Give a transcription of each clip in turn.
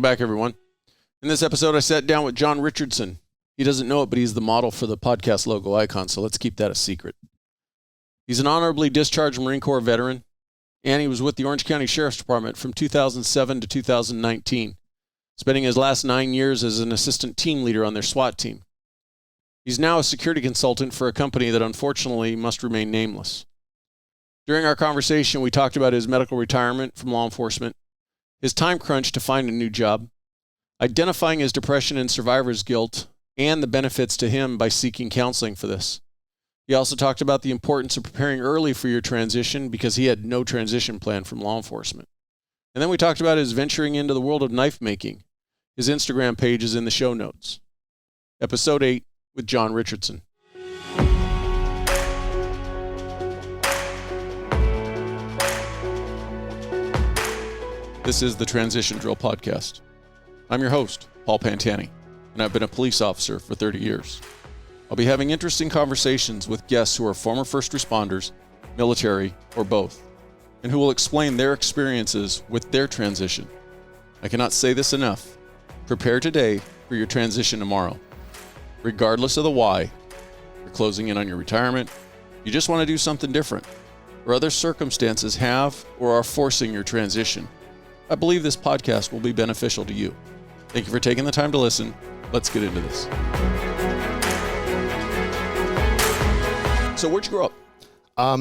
back, everyone. In this episode, I sat down with John Richardson. He doesn't know it, but he's the model for the podcast logo icon, so let's keep that a secret. He's an honorably discharged Marine Corps veteran, and he was with the Orange County Sheriff's Department from 2007 to 2019, spending his last 9 years as an assistant team leader on their SWAT team. He's now a security consultant for a company that unfortunately must remain nameless. During our conversation, we talked about his medical retirement from law enforcement, his time crunch to find a new job, identifying his depression and survivor's guilt, and the benefits to him by seeking counseling for this. He also talked about the importance of preparing early for your transition because he had no transition plan from law enforcement. And then we talked about his venturing into the world of knife making. His Instagram page is in the show notes. Episode 8 with John Richardson. This is the Transition Drill Podcast. I'm your host, Paul Pantani, and I've been a police officer for 30 years. I'll be having interesting conversations with guests who are former first responders, military, or both, and who will explain their experiences with their transition. I cannot say this enough. Prepare today for your transition tomorrow. Regardless of the why, you're closing in on your retirement, you just want to do something different, or other circumstances have or are forcing your transition. I believe this podcast will be beneficial to you. Thank you for taking the time to listen. Let's get into this. So where'd you grow up?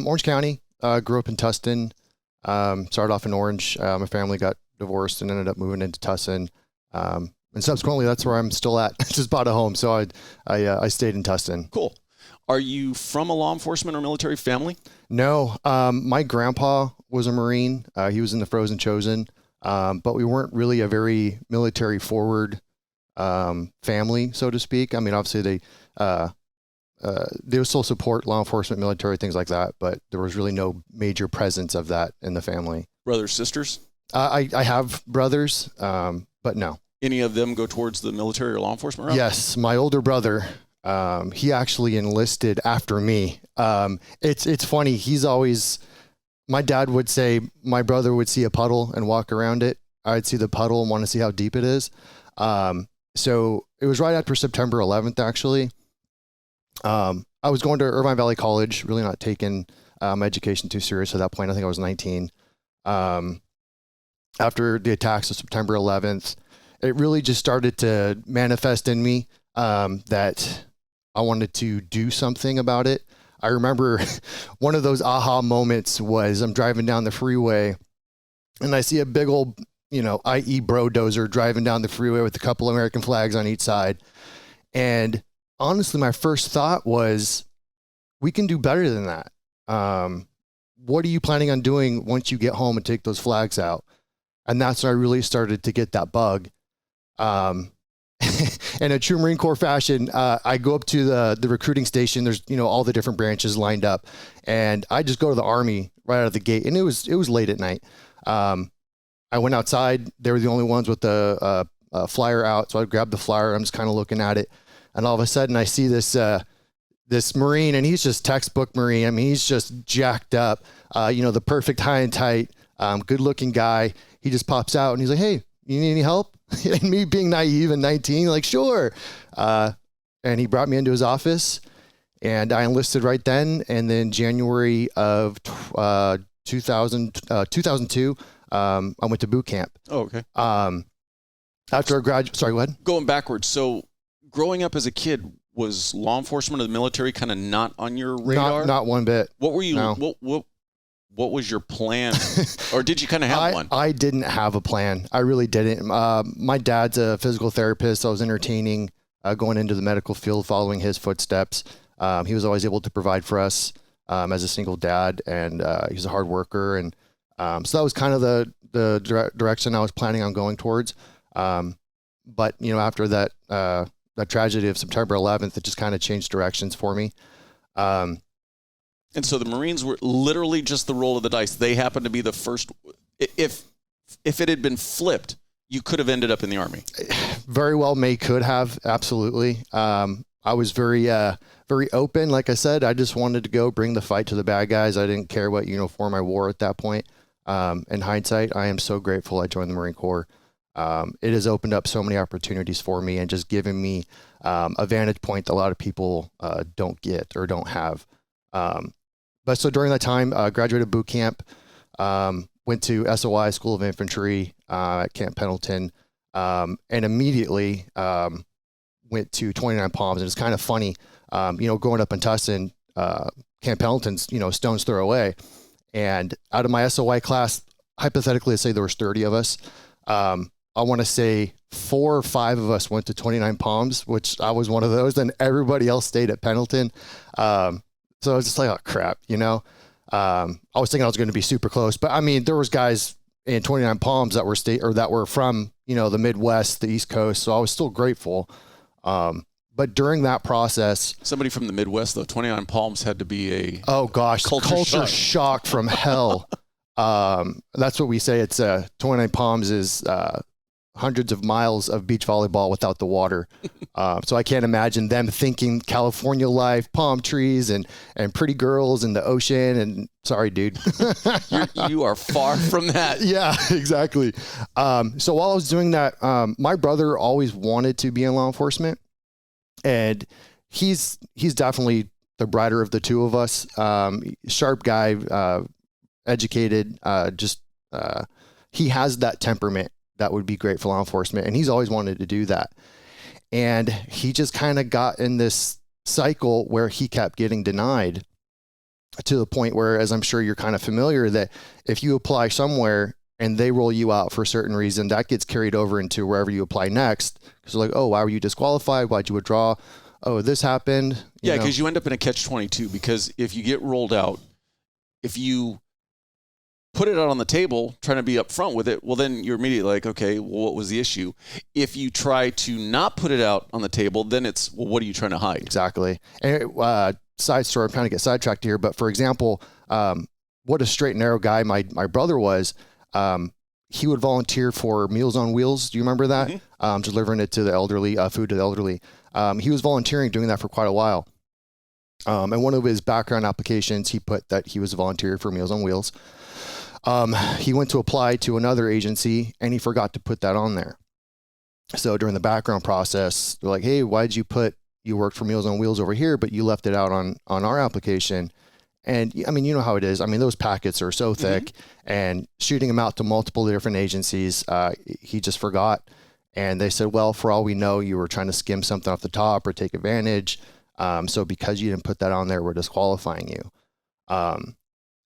Orange County. Grew up in Tustin. Started off in Orange. My family got divorced and ended up moving into Tustin. And subsequently, that's where I'm still at. Just bought a home, so I stayed in Tustin. Cool. Are you from a law enforcement or military family? No. My grandpa was a Marine. He was in the Frozen Chosen. But we weren't really a very military forward family, so to speak. I mean, obviously they would still support law enforcement, military, things like that, but there was really no major presence of that in the family. Brothers, sisters? I have brothers, but no. Any of them go towards the military or law enforcement route? Yes, my older brother, he actually enlisted after me. It's funny. He's always... My dad would say my brother would see a puddle and walk around it. I'd see the puddle and want to see how deep it is. So it was right after September 11th, actually. I was going to Irvine Valley College, really not taking my education too serious at that point. I think I was 19. After the attacks of September 11th, it really just started to manifest in me that I wanted to do something about it. I remember one of those aha moments was I'm driving down the freeway and I see a big old, IE Brodozer driving down the freeway with a couple American flags on each side. And honestly, my first thought was, we can do better than that. What are you planning on doing once you get home and take those flags out? And that's when I really started to get that bug. In a true Marine Corps fashion, I go up to the recruiting station. There's, all the different branches lined up, and I just go to the Army right out of the gate. And it was late at night. I went outside. They were the only ones with the flyer out. So I grabbed the flyer. I'm just kind of looking at it. And all of a sudden I see this Marine, and he's just textbook Marine. I mean, he's just jacked up, the perfect high and tight, good looking guy. He just pops out and he's like, "Hey, you need any help?" And me being naive and 19, like, sure. And he brought me into his office, and I enlisted right then. And then January of 2002, I went to boot camp. Oh, okay. After I sorry, go ahead. Going backwards. So growing up as a kid, was law enforcement or the military kind of not on your radar? Not one bit. What were you, no. What was your plan? Or did you kind of have one? I didn't have a plan. I really didn't. My dad's a physical therapist. So I was entertaining going into the medical field, following his footsteps. He was always able to provide for us as a single dad, and he's a hard worker. And so that was kind of the direction I was planning on going towards. But, after that tragedy of September 11th, it just kind of changed directions for me. And so the Marines were literally just the roll of the dice. They happened to be the first. If it had been flipped, you could have ended up in the Army. Very well could have. Absolutely. I was very open. Like I said, I just wanted to go bring the fight to the bad guys. I didn't care what uniform I wore at that point. In hindsight, I am so grateful I joined the Marine Corps. It has opened up so many opportunities for me and just given me a vantage point that a lot of people don't get or don't have. But so during that time, graduated boot camp, went to SOI, School of Infantry at Camp Pendleton, and immediately went to 29 Palms. And it's kind of funny, growing up in Tustin, Camp Pendleton's, stone's throw away. And out of my SOI class, hypothetically, let's say there was 30 of us. I want to say 4 or 5 of us went to 29 Palms, which I was one of those. Then everybody else stayed at Pendleton. So I was just like, oh crap, I was thinking I was going to be super close, but I mean, there was guys in 29 Palms that were from, the Midwest, the East Coast. So I was still grateful. But during that process, somebody from the Midwest though, 29 Palms had to be culture shock from hell. That's what we say. It's 29 Palms is hundreds of miles of beach volleyball without the water. So I can't imagine them thinking California life, palm trees and pretty girls in the ocean. And sorry, dude, you are far from that. Yeah, exactly. So while I was doing that, my brother always wanted to be in law enforcement, and he's definitely the brighter of the two of us. Sharp guy, educated, he has that temperament that would be great for law enforcement. And he's always wanted to do that. And he just kind of got in this cycle where he kept getting denied, to the point where, as I'm sure you're kind of familiar, that if you apply somewhere and they roll you out for a certain reason, that gets carried over into wherever you apply next. Because like, oh, why were you disqualified? Why'd you withdraw? Oh, this happened. Yeah, because you end up in a catch-22, because if you get rolled out, if you put it out on the table, trying to be upfront with it, well, then you're immediately like, okay, well, what was the issue? If you try to not put it out on the table, then it's, well, what are you trying to hide? Exactly. And side story, I'm trying to get sidetracked here, but for example, what a straight and narrow guy my brother was. He would volunteer for Meals on Wheels. Do you remember that? Mm-hmm. Delivering it to the elderly, food to the elderly. He was volunteering, doing that for quite a while. And one of his background applications, he put that he was a volunteer for Meals on Wheels. He went to apply to another agency and he forgot to put that on there. So during the background process, they're like, hey, why'd you put you worked for Meals on Wheels over here, but you left it out on our application? And I mean, you know how it is. I mean, those packets are so thick, mm-hmm. and shooting them out to multiple different agencies, he just forgot. And they said, well, for all we know, you were trying to skim something off the top or take advantage. So because you didn't put that on there, we're disqualifying you.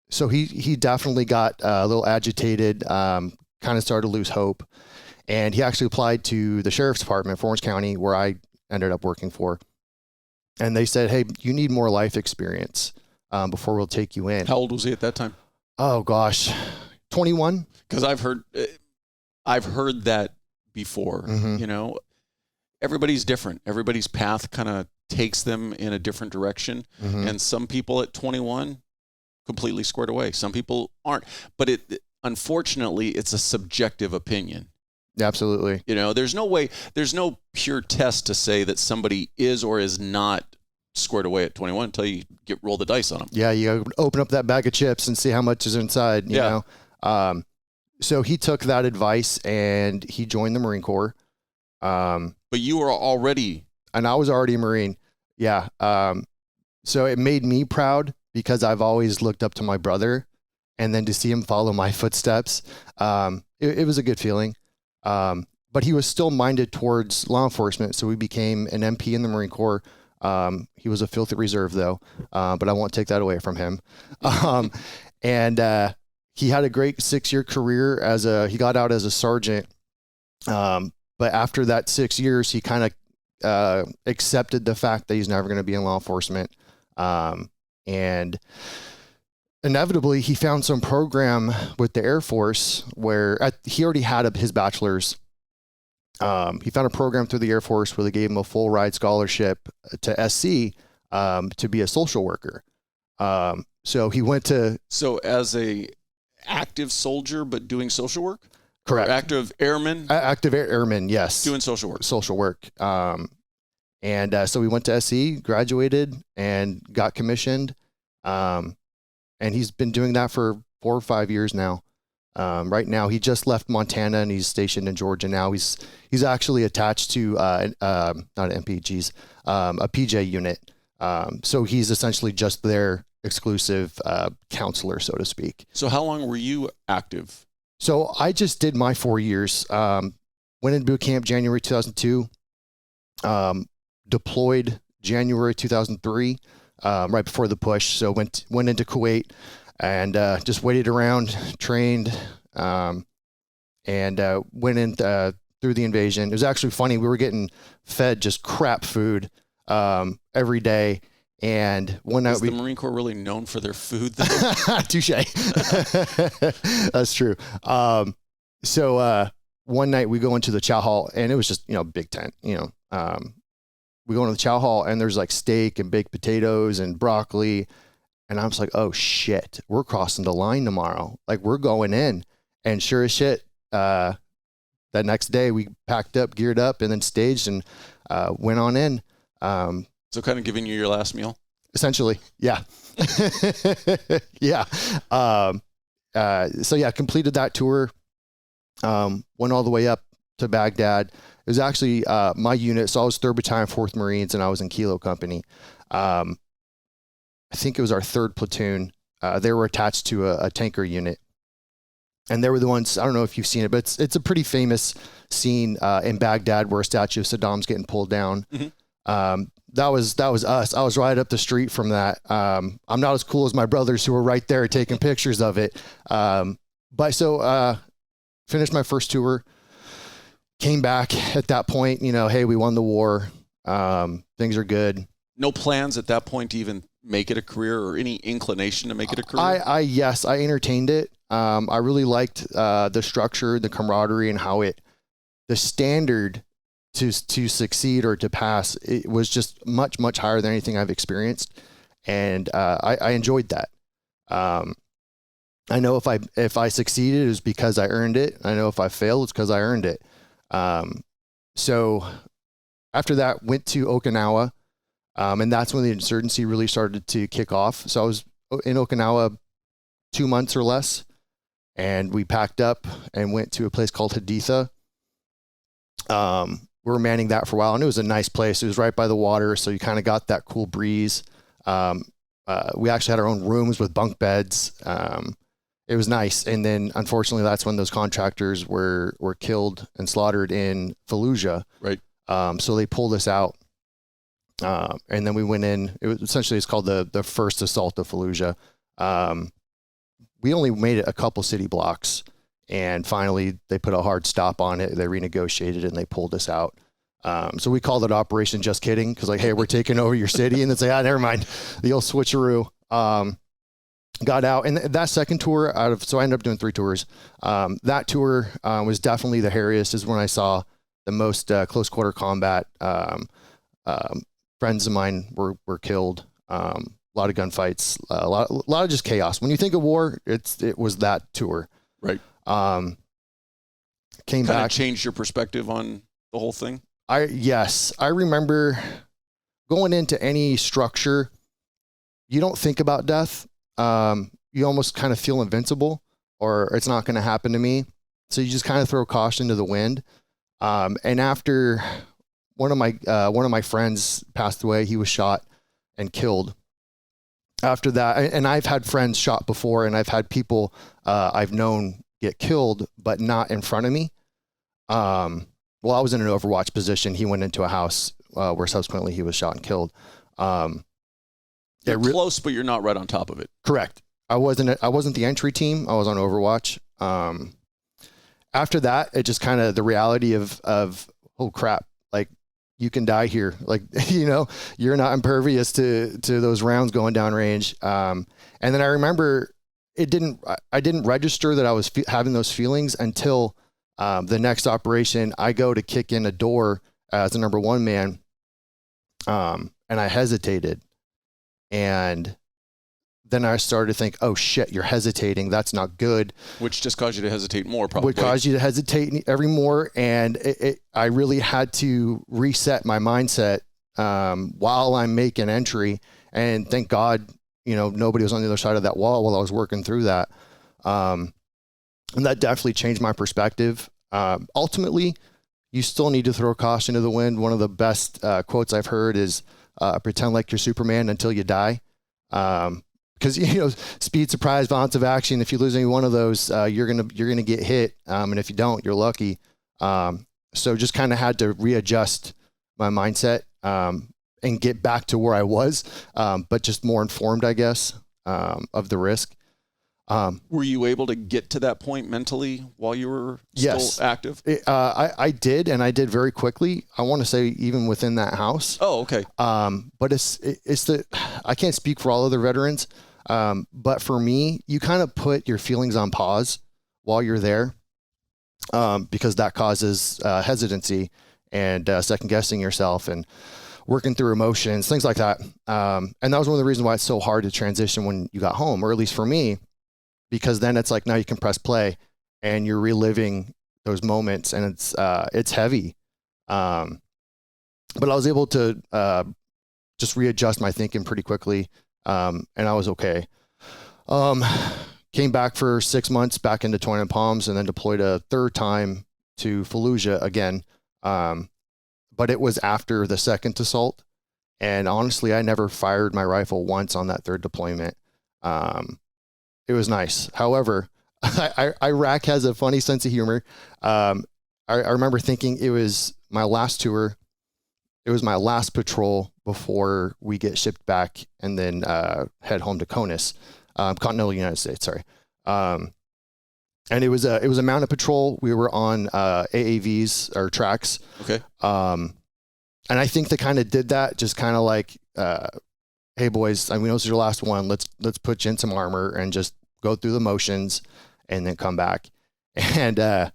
So he definitely got a little agitated, kind of started to lose hope. And he actually applied to the sheriff's department for Orange County, where I ended up working for. And they said, hey, you need more life experience before we'll take you in. How old was he at that time? Oh, gosh, 21. Because I've heard that before. Mm-hmm. Everybody's different. Everybody's path kind of takes them in a different direction. Mm-hmm. And some people at 21 completely squared away. Some people aren't. But unfortunately, it's a subjective opinion. Absolutely. There's no pure test to say that somebody is or is not squared away at 21 until you roll the dice on them. Yeah, you open up that bag of chips and see how much is inside, you know. So he took that advice and he joined the Marine Corps. But you were already... And I was already a Marine. Yeah. So it made me proud because I've always looked up to my brother, and then to see him follow my footsteps, it was a good feeling. But he was still minded towards law enforcement. So we became an MP in the Marine Corps. He was a filthy reserve though. But I won't take that away from him. And he had a great 6-year career he got out as a sergeant. But after that 6 years, he kind of accepted the fact that he's never going to be in law enforcement. And inevitably he found some program with the Air Force where he already had his bachelor's. He found a program through the Air Force where they gave him a full ride scholarship to SC, to be a social worker. So he went to... So as a active soldier, but doing social work? Correct. Or active airman? Active airman, yes. Doing social work. Social work. And so we went to SC, graduated, and got commissioned. And he's been doing that for 4 or 5 years now. Right now, he just left Montana and he's stationed in Georgia now. He's actually attached to not an MPGs, a PJ unit. So he's essentially just their exclusive counselor, so to speak. So how long were you active? So I just did my 4 years. Went into boot camp January 2002. Deployed January 2003, right before the push. So went into Kuwait and just waited around, trained, and went in through the invasion. It was actually funny. We were getting fed just crap food every day. And one night Is the Marine Corps really known for their food? Touche. That's true. So one night we go into the chow hall and it was just, big tent, we go into the chow hall and there's like steak and baked potatoes and broccoli. And I'm just like, oh shit, we're crossing the line tomorrow. Like we're going in. And sure as shit, that next day we packed up, geared up, and then staged and went on in. So kind of giving you your last meal? Essentially, yeah. Yeah. So yeah, completed that tour. Went all the way up to Baghdad. It was actually my unit. So I was 3rd Battalion, 4th Marines, and I was in Kilo Company. I think it was our 3rd platoon. They were attached to a tanker unit. And they were the ones, I don't know if you've seen it, but it's a pretty famous scene in Baghdad where a statue of Saddam's getting pulled down. Mm-hmm. That was us. I was right up the street from that. I'm not as cool as my brothers who were right there taking pictures of it. But so finished my first tour, came back at that point, hey, we won the war. Things are good. No plans at that point to even make it a career or any inclination to make it a career? Yes, I entertained it. I really liked the structure, the camaraderie, and how the standard to succeed or to pass, it was just much, much higher than anything I've experienced. And I enjoyed that. I know if I succeeded, it was because I earned it. I know if I failed, it's because I earned it. So after that, went to Okinawa. And that's when the insurgency really started to kick off. So I was in Okinawa 2 months or less, and we packed up and went to a place called Haditha. We were manning that for a while, and it was a nice place. It was right by the water, so you kind of got that cool breeze. We actually had our own rooms with bunk beds. It was nice. And then, unfortunately, that's when those contractors were killed and slaughtered in Fallujah. Right. So they pulled us out. And then we went in. It's called the first assault of Fallujah. We only made it a couple city blocks, and finally they put a hard stop on it. They renegotiated and they pulled us out. So we called it Operation Just Kidding, because hey, we're taking over your city, and then say, never mind, the old switcheroo. Got out, and that second tour so I ended up doing 3 tours. That tour was definitely the hairiest. Is when I saw the most close quarter combat. Friends of mine were killed. A lot of gunfights. A lot of just chaos. When you think of war, it was that tour. Right. Came back. Changed your perspective on the whole thing? Yes. I remember going into any structure, you don't think about death. You almost kind of feel invincible, or it's not going to happen to me. So you just kind of throw caution to the wind. And after one of my friends passed away, he was shot and killed. After that, and I've had friends shot before, and I've had people I've known get killed, but not in front of me. Well, I was in an Overwatch position. He went into a house where subsequently he was shot and killed. You're close, but you're not right on top of it. Correct. I wasn't the entry team. I was on Overwatch. After that, it just kind of the reality of oh crap, like you can die here. Like, you're not impervious to those rounds going down range. And then I remember I didn't register that I was having those feelings until the next operation. I go to kick in a door as the number 1 man. And I hesitated. And then I started to think, oh shit, you're hesitating. That's not good. Which just caused you to hesitate more, probably. Would cause you to hesitate every more. And I really had to reset my mindset while I'm making entry. And thank God, nobody was on the other side of that wall while I was working through that. And that definitely changed my perspective. Ultimately, you still need to throw caution to the wind. One of the best quotes I've heard is pretend like you're Superman until you die. Because speed, surprise, violence of action. If you lose any one of those, you're gonna get hit. And if you don't, you're lucky. So just kind of had to readjust my mindset and get back to where I was, but just more informed, I guess, of the risk. Were you able to get to that point mentally while you were still active? I did, and I did very quickly. I want to say even within that house. Oh, okay. But I can't speak for all other veterans, but for me, you kind of put your feelings on pause while you're there, because that causes hesitancy and second guessing yourself and working through emotions, things like that. And that was one of the reasons why it's so hard to transition when you got home, or at least for me. Because then it's like, now you can press play and you're reliving those moments, and it's heavy. But I was able to just readjust my thinking pretty quickly, and I was okay. Came back for 6 months back into Twin and Palms, and then deployed a third time to Fallujah again. But it was after the second assault, and honestly, I never fired my rifle once on that third deployment. It was nice. However, Iraq has a funny sense of humor. I remember thinking it was my last tour. It was my last patrol before we get shipped back and then head home to CONUS, continental United States. Sorry. And it was a mounted patrol. We were on AAVs or tracks. Okay. And I think they kind of did that, just kind of like, hey boys, I mean, this is your last one. Let's put you in some armor and just go through the motions and then come back. And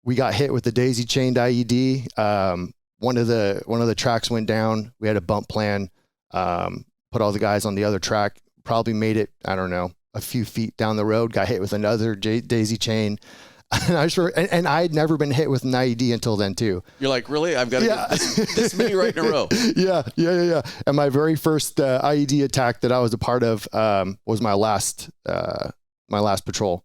we got hit with the daisy chained IED. One of the tracks went down. We had a bump plan, put all the guys on the other track, probably made it, I don't know, a few feet down the road, got hit with another daisy chain. And I had never been hit with an IED until then too. You're like, really? I've got to get this many right in a row. Yeah. And my very first IED attack that I was a part of was my last patrol.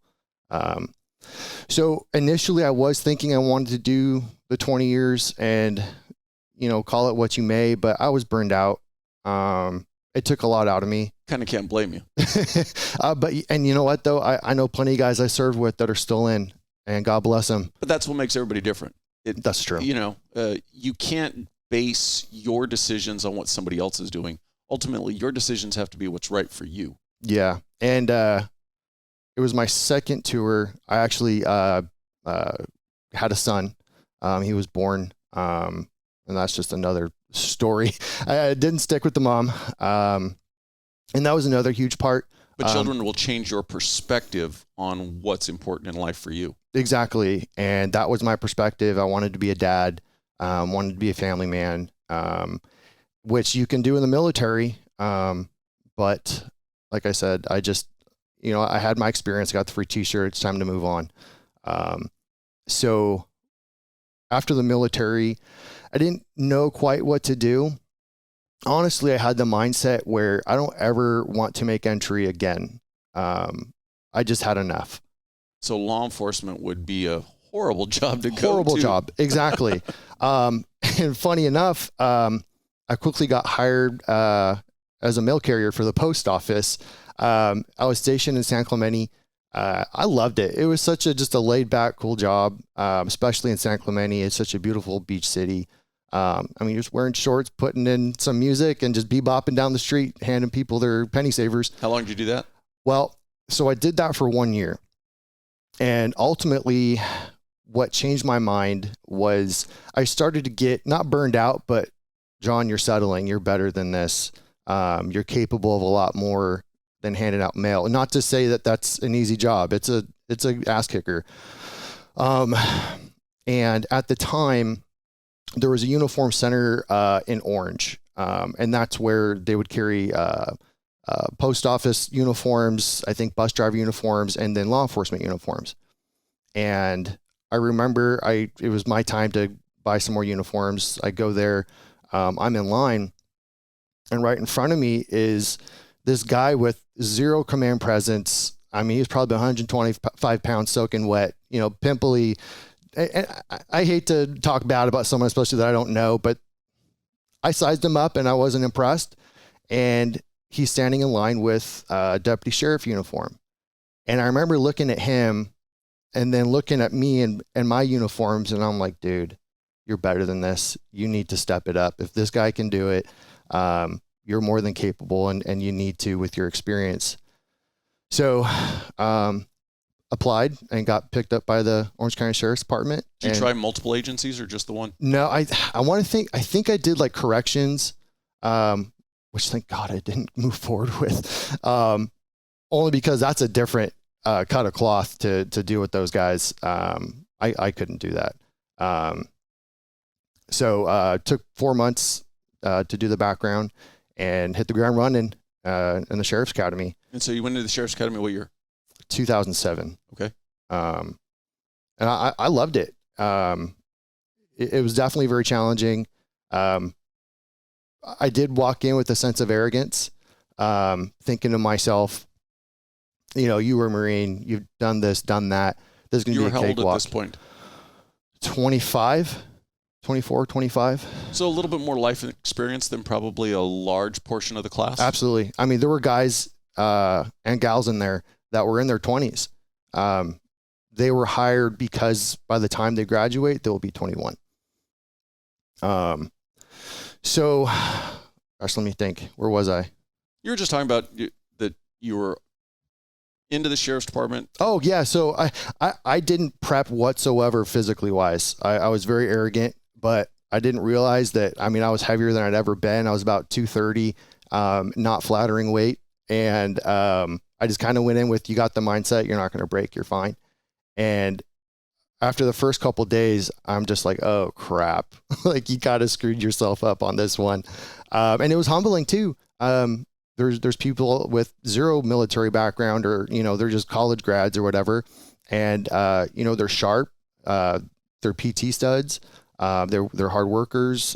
So initially I was thinking I wanted to do the 20 years and, call it what you may, but I was burned out. It took a lot out of me. Kind of can't blame you. And you know what though? I know plenty of guys I served with that are still in. And God bless them. But that's what makes everybody different. That's true. You can't base your decisions on what somebody else is doing. Ultimately, your decisions have to be what's right for you. Yeah. And it was my second tour. I actually had a son. He was born. And that's just another story. I didn't stick with the mom. And that was another huge part. But children will change your perspective on what's important in life for you. Exactly. And that was my perspective. I wanted to be a dad, wanted to be a family man, which you can do in the military. But like I said, I just, I had my experience, got the free t-shirt. It's time to move on. So after the military, I didn't know quite what to do. Honestly, I had the mindset where I don't ever want to make entry again. I just had enough. So law enforcement would be a horrible job to go to. Horrible job. Exactly. And funny enough, I quickly got hired as a mail carrier for the post office. I was stationed in San Clemente. I loved it. It was just a laid back, cool job, especially in San Clemente. It's such a beautiful beach city. You're just wearing shorts, putting in some music and just bebopping down the street, handing people their penny savers. How long did you do that? Well, so I did that for 1 year. And ultimately, what changed my mind was I started to get not burned out, but John, you're settling. You're better than this. You're capable of a lot more than handing out mail. Not to say that that's an easy job. It's a ass kicker. And at the time, there was a uniform center in Orange, and that's where they would carry post office uniforms, I think bus driver uniforms, and then law enforcement uniforms. And I remember it was my time to buy some more uniforms. I go there, I'm in line, and right in front of me is this guy with zero command presence, I mean, he was probably 125 pounds soaking wet, you know, pimply. And I hate to talk bad about someone, especially that I don't know, but I sized him up and I wasn't impressed. And he's standing in line with a deputy sheriff uniform. And I remember looking at him and then looking at me and my uniforms. And I'm like, dude, you're better than this. You need to step it up. If this guy can do it, you're more than capable, and you need to with your experience. So, applied and got picked up by the Orange County Sheriff's Department. Did you try multiple agencies or just the one? No, I think I did like corrections, which thank God I didn't move forward with, only because that's a different cut of cloth to deal with those guys. I couldn't do that. So took 4 months to do the background and hit the ground running in the Sheriff's Academy. And so you went into the Sheriff's Academy what year? 2007. Okay. And I loved it. It was definitely very challenging. I did walk in with a sense of arrogance, thinking to myself, you know, you were a Marine, you've done this, done that. This is going to be a cakewalk. You were how old at this point? 24, 25. So a little bit more life experience than probably a large portion of the class? Absolutely. I mean, there were guys and gals in there that were in their 20s. They were hired because by the time they graduate, they'll be 21. So, gosh, let me think. Where was I? You were just talking about that you were into the Sheriff's Department. Oh, yeah. So I didn't prep whatsoever physically wise. I was very arrogant, but I didn't realize that, I mean, I was heavier than I'd ever been. I was about 230, not flattering weight. And I just kind of went in with, you got the mindset, you're not going to break, you're fine. And after the first couple of days, I'm just like, oh crap, like you kind of screwed yourself up on this one. And it was humbling too. There's people with zero military background, or, you know, they're just college grads or whatever. And, you know, they're sharp, they're PT studs, they're hard workers.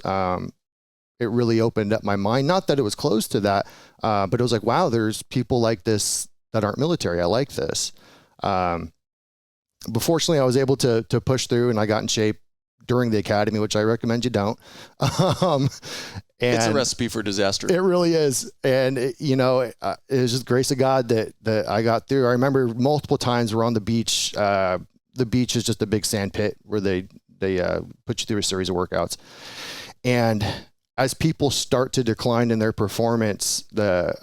It really opened up my mind. Not that it was close to that, but it was like, wow, there's people like this that aren't military. I like this. But fortunately, I was able to push through, and I got in shape during the academy, which I recommend you don't. And it's a recipe for disaster. It really is. And it, you know, it was just grace of God that I got through. I remember multiple times we're on the beach. The beach is just a big sand pit where they put you through a series of workouts. And as people start to decline in their performance, the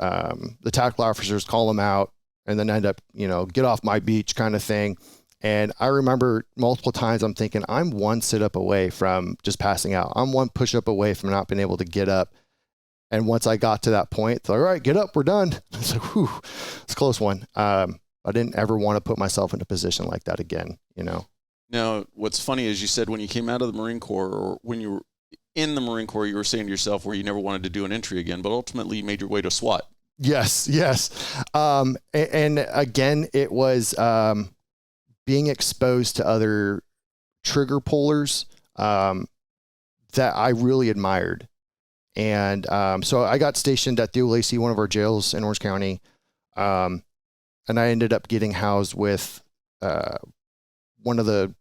tactical officers call them out and then end up, you know, get off my beach kind of thing. And I remember multiple times I'm thinking, I'm one sit up away from just passing out. I'm one push up away from not being able to get up. And once I got to that point, it's like, all right, get up, we're done. It's like, whew, it's a close one. I didn't ever want to put myself in a position like that again, you know? Now, what's funny is you said when you came out of the Marine Corps, or when you were in the Marine Corps, you were saying to yourself where you never wanted to do an entry again, but ultimately you made your way to SWAT. Yes. And again, it was being exposed to other trigger pullers that I really admired. And so I got stationed at the OLAC, one of our jails in Orange County, and I ended up getting housed with one of the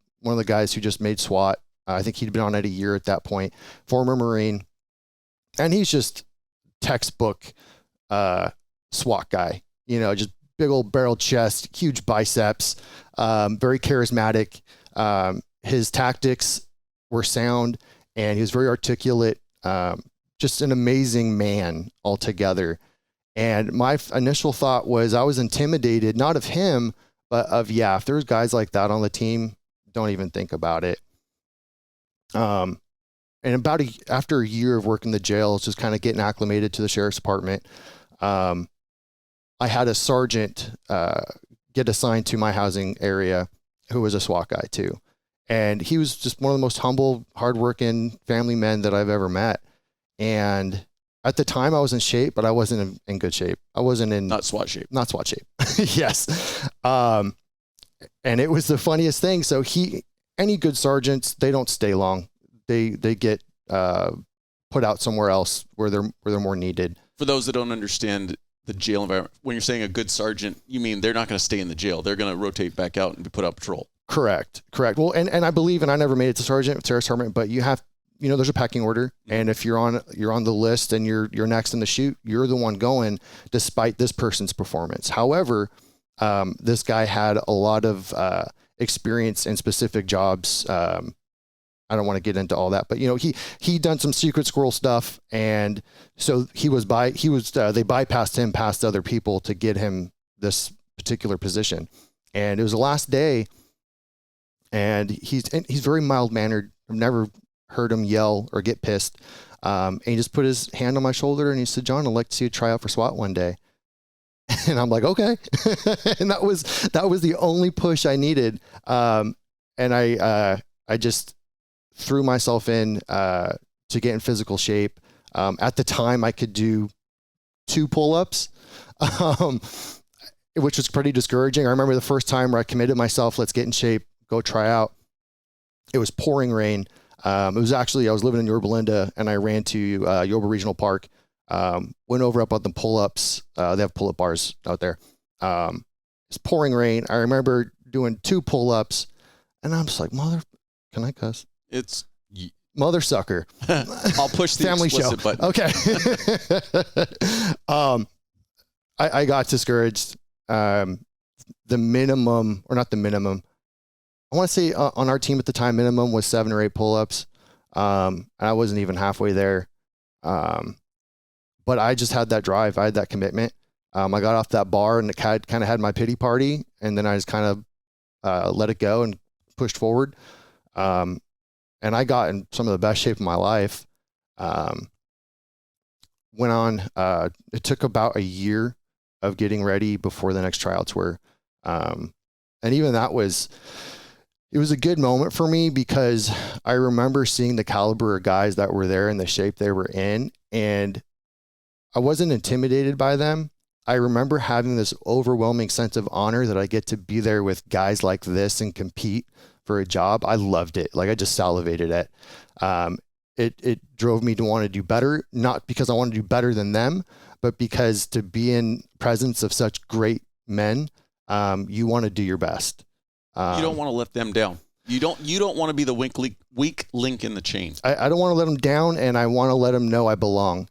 guys who just made SWAT. I think he'd been on it a year at that point, former Marine, and he's just textbook SWAT guy, you know, just big old barrel chest, huge biceps, very charismatic. His tactics were sound, and he was very articulate, just an amazing man altogether. And my initial thought was I was intimidated, not of him, but of, yeah, if there's guys like that on the team, don't even think about it. And after a year of working the jails, just kind of getting acclimated to the Sheriff's Department, I had a sergeant get assigned to my housing area who was a SWAT guy too. And he was just one of the most humble, hardworking family men that I've ever met. And at the time I was in shape, but I wasn't in good shape. I wasn't in... Not SWAT shape. Not SWAT shape. Yes. And it was the funniest thing. So any good sergeants, they don't stay long. They get put out somewhere else where they're more needed. For those that don't understand, the jail environment. When you're saying a good sergeant, you mean they're not going to stay in the jail. They're going to rotate back out and be put on patrol. Correct. Well, and I believe, and I never made it to sergeant, but you have, there's a pecking order. And if you're on the list and you're next in the chute, you're the one going despite this person's performance. However, this guy had a lot of experience in specific jobs. I don't want to get into all that, but he done some secret squirrel stuff, and so they bypassed him past other people to get him this particular position. And it was the last day, and he's very mild mannered. I've never heard him yell or get pissed. And he just put his hand on my shoulder and he said, "John, I'd like to see you try out for SWAT one day." And I'm like, okay. And that was the only push I needed. And I just threw myself in to get in physical shape. At the time I could do 2 pull-ups, which was pretty discouraging. I remember the first time where I committed myself, let's get in shape, go try out. It was pouring rain. It was actually, I was living in Yorba Linda and I ran to Yorba Regional Park, went over up on the pull-ups. They have pull-up bars out there. It's pouring rain. I remember doing 2 pull-ups and I'm just like, can I cuss? It's mother sucker. I'll push the family show button. Okay. I got discouraged. The minimum, or not the minimum, I want to say on our team at the time, minimum was 7 or 8 pull-ups. And I wasn't even halfway there. But I just had that drive. I had that commitment. I got off that bar and it kind of had my pity party. And then I just kind of let it go and pushed forward. And I got in some of the best shape of my life. Went on, it took about a year of getting ready before the next tryouts were. And even that it was a good moment for me because I remember seeing the caliber of guys that were there and the shape they were in. And I wasn't intimidated by them. I remember having this overwhelming sense of honor that I get to be there with guys like this and compete for a job. I loved it. Like I just salivated it. It drove me to want to do better, not because I want to do better than them, but because to be in presence of such great men, you want to do your best. You don't want to let them down. You don't want to be the weak link in the chain. I don't want to let them down, and I want to let them know I belong.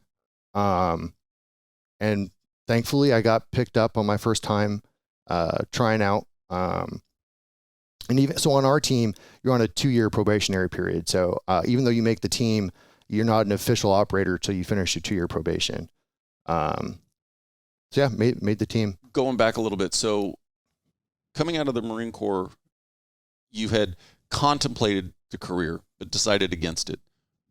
And thankfully I got picked up on my first time trying out. And even so on our team, you're on a 2-year probationary period. So even though you make the team, you're not an official operator till you finish your 2-year probation. So yeah, made the team. Going back a little bit. So coming out of the Marine Corps, you had contemplated the career, but decided against it.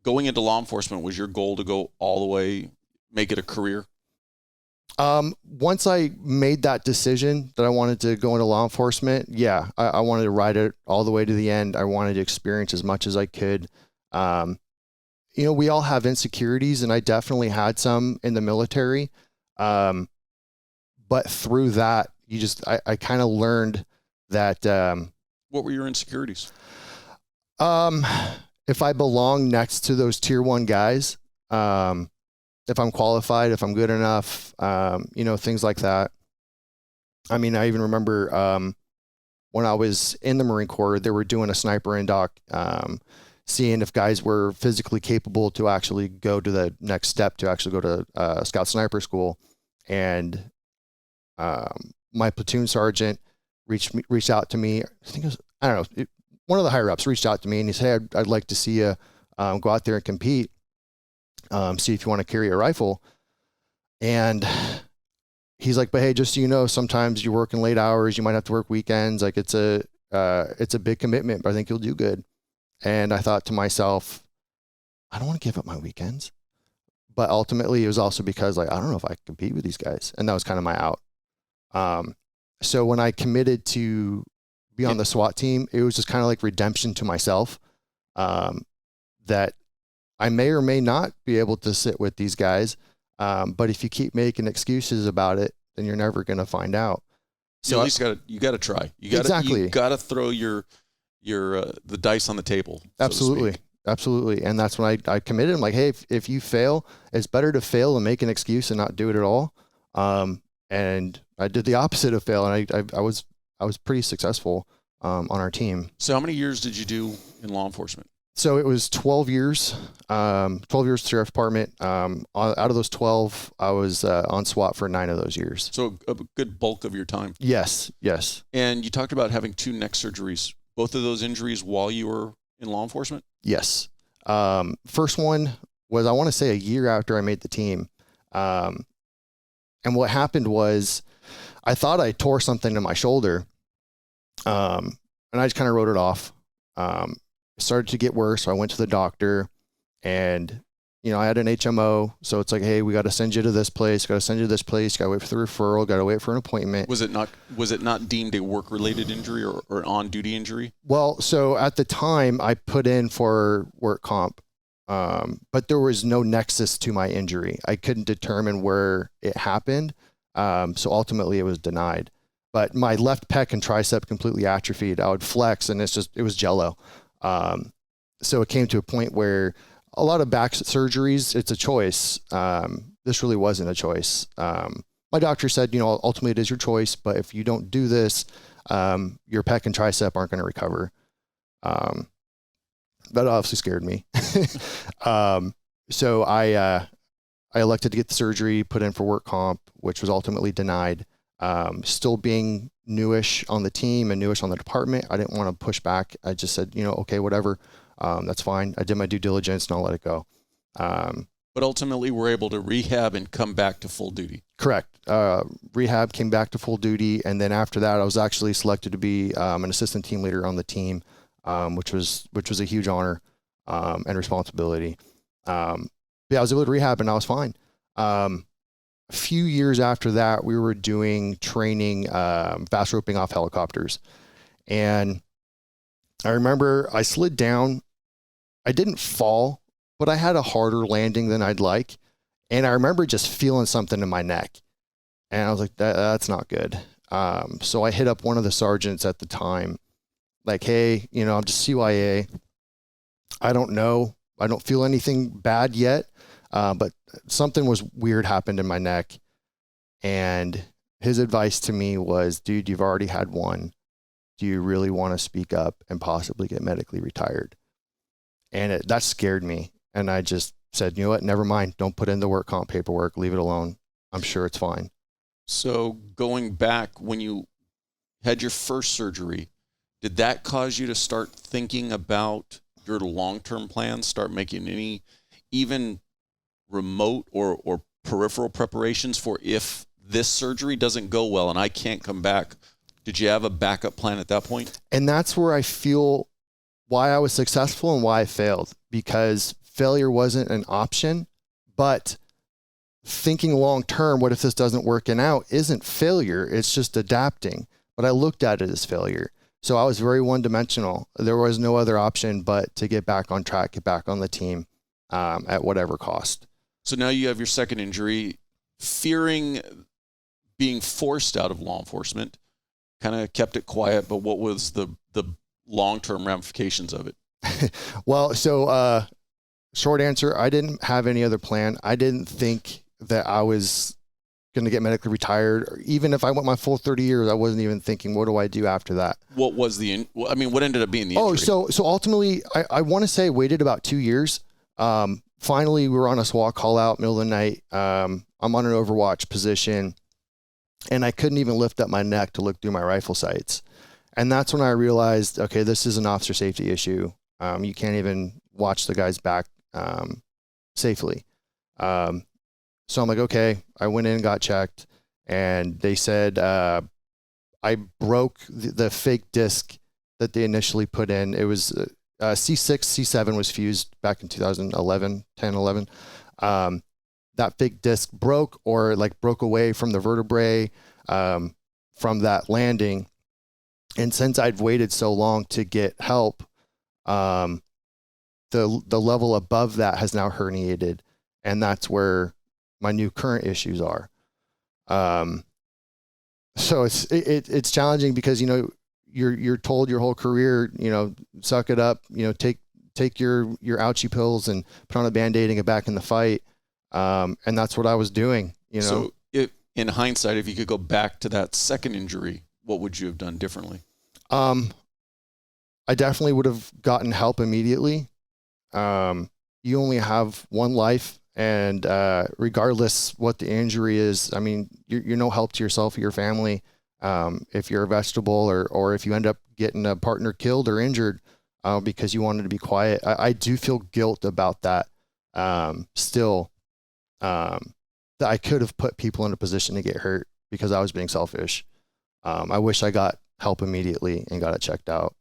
Going into law enforcement, was your goal to go all the way, make it a career? Once I made that decision that I wanted to go into law enforcement, yeah, I wanted to ride it all the way to the end. I wanted to experience as much as I could. We all have insecurities, and I definitely had some in the military. But through that, I kind of learned that, what were your insecurities? If I belong next to those tier 1 guys, if I'm qualified, if I'm good enough, things like that. I mean, I even remember when I was in the Marine Corps, they were doing a sniper in doc, seeing if guys were physically capable to actually go to the next step, to actually go to Scout Sniper School. And my platoon sergeant reached out to me. One of the higher ups reached out to me and he said, "Hey, I'd like to see you go out there and compete. See if you want to carry a rifle." And he's like, "But hey, just so you know, sometimes you're working late hours. You might have to work weekends. Like it's a big commitment, but I think you'll do good." And I thought to myself, I don't want to give up my weekends. But ultimately it was also because I don't know if I can compete with these guys. And that was kind of my out. So when I committed to be on the SWAT team, it was just kind of like redemption to myself, that I may or may not be able to sit with these guys. But if you keep making excuses about it, then you're never going to find out. So at least you got to try. You got to throw your the dice on the table. Absolutely. Absolutely. And that's when I committed. I'm like, hey, if you fail, it's better to fail and make an excuse and not do it at all. And I did the opposite of fail, and I was pretty successful on our team. So how many years did you do in law enforcement? So it was 12 years, 12 years sheriff department. Out of those 12, I was on SWAT for 9 of those years. So a good bulk of your time. Yes. And you talked about having 2 neck surgeries. Both of those injuries while you were in law enforcement? Yes. First one was, I want to say, a year after I made the team. And what happened was, I thought I tore something in my shoulder. And I just kind of wrote it off. It started to get worse. So I went to the doctor, and, I had an HMO. So it's like, hey, we got to send you to this place. Got to send you to this place. Got to wait for the referral. Got to wait for an appointment. Was it not deemed a work-related injury or on-duty injury? Well, so at the time I put in for work comp, but there was no nexus to my injury. I couldn't determine where it happened. So ultimately it was denied. But my left pec and tricep completely atrophied. I would flex, and it was jello. So it came to a point where a lot of back surgeries, it's a choice. This really wasn't a choice. My doctor said, ultimately it is your choice, but if you don't do this, your pec and tricep aren't going to recover. That obviously scared me. So I elected to get the surgery, put in for work comp, which was ultimately denied. Still being newish on the team and newish on the department, I didn't want to push back. I just said, okay, whatever. That's fine. I did my due diligence, and I'll let it go. But ultimately we're able to rehab and come back to full duty. Correct. Rehab, came back to full duty. And then after that, I was actually selected to be an assistant team leader on the team, which was a huge honor and responsibility. Yeah, I was able to rehab, and I was fine. A few years after that, we were doing training, fast roping off helicopters. And I remember I slid down. I didn't fall, but I had a harder landing than I'd like. And I remember just feeling something in my neck. And I was like, that's not good. So I hit up one of the sergeants at the time, like, hey, I'm just CYA. I don't know. I don't feel anything bad yet. But something was weird happened in my neck. And his advice to me was, dude, you've already had one. Do you really want to speak up and possibly get medically retired? And that scared me. And I just said, you know what? Never mind. Don't put in the work comp paperwork. Leave it alone. I'm sure it's fine. So going back, when you had your first surgery, did that cause you to start thinking about your long-term plans, start making any even remote or peripheral preparations for if this surgery doesn't go well and I can't come back? Did you have a backup plan at that point? And that's where I feel why I was successful and why I failed, because failure wasn't an option, but thinking long-term, what if this doesn't work out, isn't failure. It's just adapting. But I looked at it as failure. So I was very one-dimensional. There was no other option but to get back on track, get back on the team at whatever cost. So now you have your second injury, fearing being forced out of law enforcement, kind of kept it quiet, but what was the long-term ramifications of it? Well, so short answer, I didn't have any other plan. I didn't think that I was going to get medically retired, or even if I went my full 30 years, I wasn't even thinking, what do I do after that? What was what ended up being the injury? So ultimately, I want to say I waited about 2 years. Finally, we were on a SWAT call out, middle of the night. I'm on an overwatch position, and I couldn't even lift up my neck to look through my rifle sights. And that's when I realized, okay, this is an officer safety issue. You can't even watch the guy's back safely. So I'm like, okay. I went in and got checked, and they said I broke the fake disc that they initially put in. It was C6, C7 was fused back in 2011, 10, 11. That fake disc broke broke away from the vertebrae from that landing. And since I'd waited so long to get help, the level above that has now herniated, and that's where my new current issues are. So it's challenging because, you're told your whole career, suck it up, take your ouchie pills and put on a Band-Aid and get back in the fight. And that's what I was doing, So in hindsight, if you could go back to that second injury, what would you have done differently? I definitely would have gotten help immediately. You only have one life, and regardless what the injury is, I mean, you're no help to yourself or your family. If you're a vegetable or if you end up getting a partner killed or injured because you wanted to be quiet, I do feel guilt about that still, that I could have put people in a position to get hurt because I was being selfish. I wish I got help immediately and got it checked out.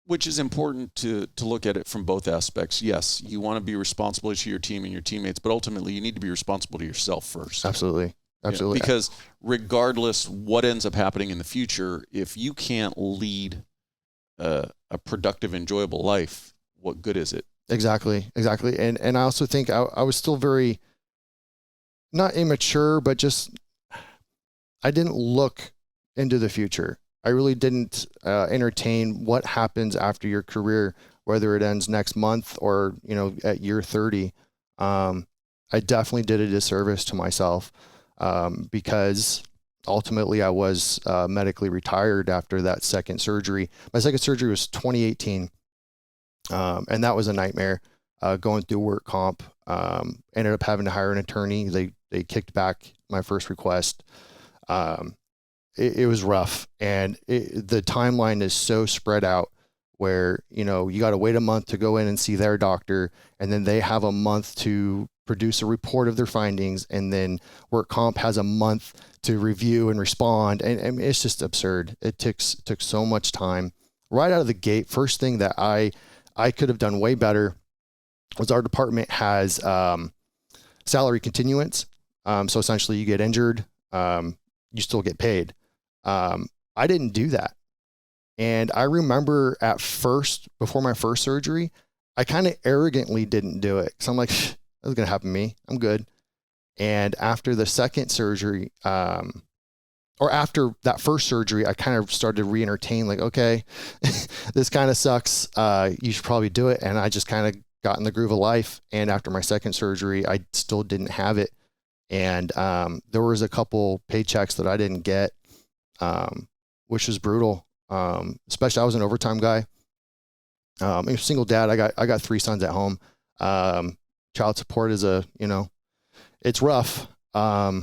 Which is important to look at it from both aspects. Yes, you want to be responsible to your team and your teammates, but ultimately you need to be responsible to yourself first. Absolutely. Absolutely. Yeah, because regardless what ends up happening in the future, if you can't lead a productive, enjoyable life, what good is it? Exactly. And I also think I was still very, not immature, but just, I didn't look into the future. I really didn't entertain what happens after your career, whether it ends next month or, at year 30. I definitely did a disservice to myself because ultimately I was medically retired after that second surgery. My second surgery was 2018. And that was a nightmare going through work comp. Ended up having to hire an attorney. They kicked back my first request. It was rough, and the timeline is so spread out where, you got to wait a month to go in and see their doctor, and then they have a month to produce a report of their findings, and then work comp has a month to review and respond. And it's just absurd. It took so much time right out of the gate. First thing that I could have done way better was our department has salary continuance. So essentially you get injured, you still get paid. I didn't do that. And I remember at first, before my first surgery, I kind of arrogantly didn't do it. So I'm like, that's going to happen to me. I'm good. And after the second surgery, or after that first surgery, I kind of started to re-entertain, like, okay, this kind of sucks. You should probably do it. And I just kind of got in the groove of life. And after my second surgery, I still didn't have it. And there was a couple paychecks that I didn't get, which was brutal. Especially I was an overtime guy. I'm a single dad. I got 3 sons at home. Child support is it's rough. Now,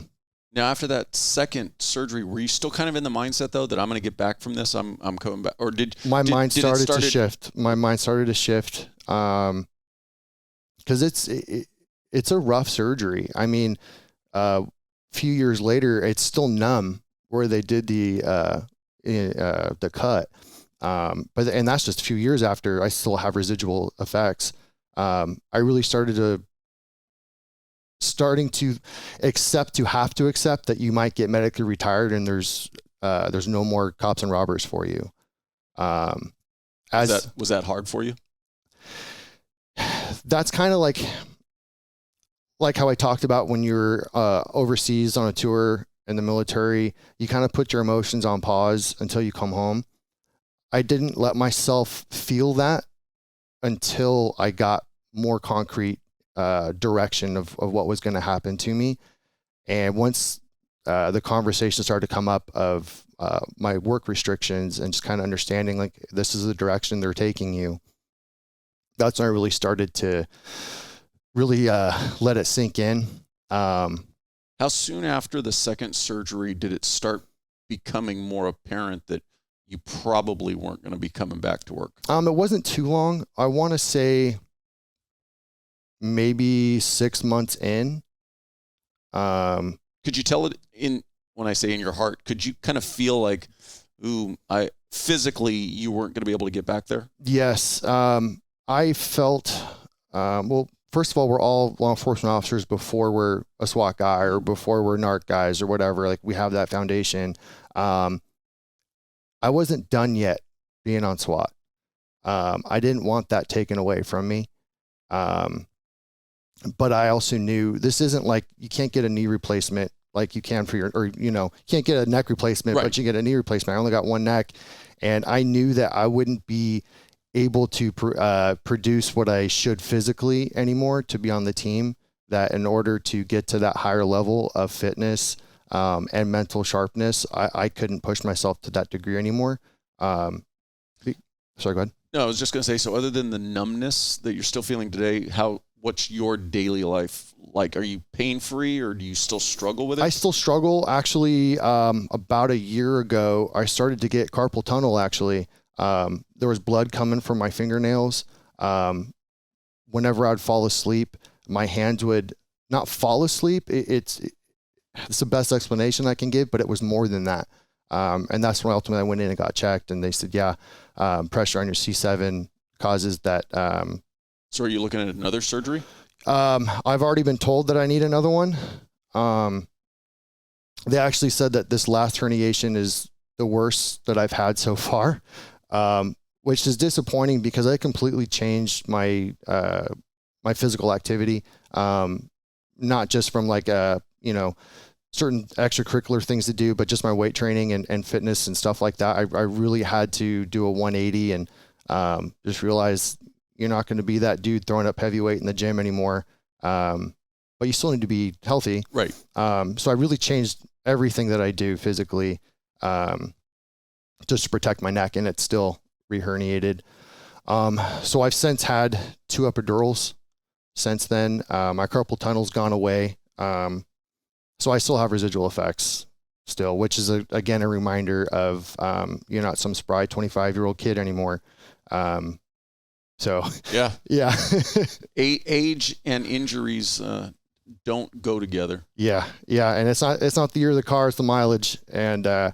after that second surgery, were you still kind of in the mindset though that I'm going to get back from this? I'm coming back, or did my mind started to shift? My mind started to shift because it's a rough surgery. I mean, a few years later, it's still numb where they did the cut. And that's just a few years after. I still have residual effects. I really starting to have to accept that you might get medically retired and there's no more cops and robbers for you. Was that hard for you? That's kind of like how I talked about when you're overseas on a tour in the military, you kind of put your emotions on pause until you come home. I didn't let myself feel that until I got more concrete direction of what was going to happen to me. And once the conversation started to come up of my work restrictions and just kind of understanding like this is the direction they're taking you, that's when I really started to really let it sink in. How soon after the second surgery did it start becoming more apparent that you probably weren't going to be coming back to work? It wasn't too long. I want to say maybe 6 months in. Could you tell it when I say in your heart, could you kind of feel like, physically you weren't going to be able to get back there? Yes. I felt, well, first of all, we're all law enforcement officers before we're a SWAT guy or before we're NARC guys or whatever. Like we have that foundation. I wasn't done yet being on SWAT. I didn't want that taken away from me. But I also knew this isn't like you can't get a knee replacement like you can for you can't get a neck replacement, right, but you get a knee replacement. I only got one neck, and I knew that I wouldn't be able to produce what I should physically anymore to be on the team, that in order to get to that higher level of fitness, and mental sharpness, I couldn't push myself to that degree anymore. Sorry, go ahead. No, I was just going to say, so other than the numbness that you're still feeling today, what's your daily life like? Are you pain-free, or do you still struggle with it? I still struggle. Actually, about a year ago, I started to get carpal tunnel, actually. There was blood coming from my fingernails. Whenever I'd fall asleep, my hands would not fall asleep. It's the best explanation I can give, but it was more than that. And that's when ultimately I went in and got checked, and they said, pressure on your C7 causes that. So are you looking at another surgery? I've already been told that I need another one. They actually said that this last herniation is the worst that I've had so far, which is disappointing because I completely changed my my physical activity, not just from like certain extracurricular things to do, but just my weight training and fitness and stuff like that. I really had to do a 180 and just realize you're not going to be that dude throwing up heavy weight in the gym anymore. But you still need to be healthy. Right. So I really changed everything that I do physically just to protect my neck, and it's still re-herniated. So I've since had 2 epidurals since then. My carpal tunnel's gone away. So I still have residual effects still, which is again a reminder of you're not some spry 25-year-old kid anymore. So yeah. Age and injuries don't go together. Yeah, and it's not the year of the car, it's the mileage. And there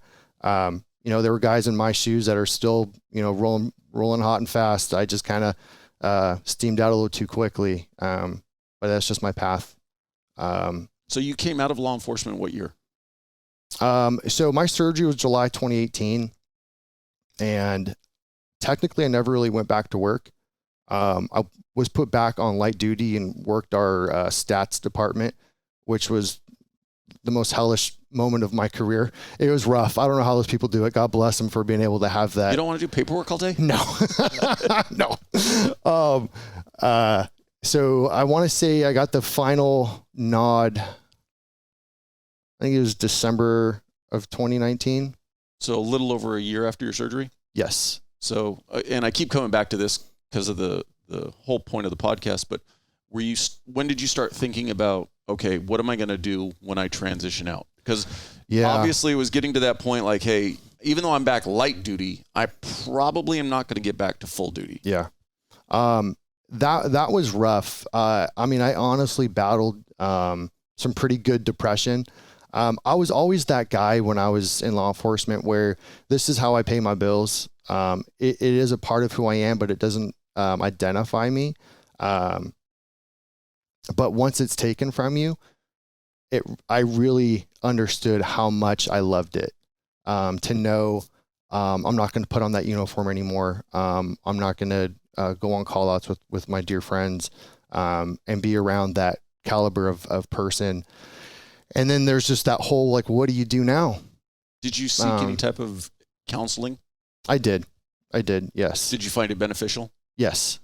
were guys in my shoes that are still rolling hot and fast. I just kind of steamed out a little too quickly, but that's just my path. So you came out of law enforcement what year? So my surgery was July 2018, and technically I never really went back to work. I was put back on light duty and worked our stats department, which was the most hellish moment of my career. It was rough. I don't know how those people do it. God bless them for being able to have that. You don't want to do paperwork all day? No, no. So I want to say I got the final nod. I think it was December of 2019. So a little over a year after your surgery? Yes. So, and I keep coming back to this because of the whole point of the podcast, but when did you start thinking about, okay, what am I going to do when I transition out? Because obviously it was getting to that point like, hey, even though I'm back light duty, I probably am not going to get back to full duty. Yeah. That was rough. I honestly battled some pretty good depression. I was always that guy when I was in law enforcement where this is how I pay my bills. It is a part of who I am, but it doesn't identify me. But once it's taken from you, I really understood how much I loved it. To know I'm not going to put on that uniform anymore. I'm not going to go on call outs with my dear friends and be around that caliber of person. And then there's just that whole, like, what do you do now? Did you seek any type of counseling? I did. Yes. Did you find it beneficial? Yes.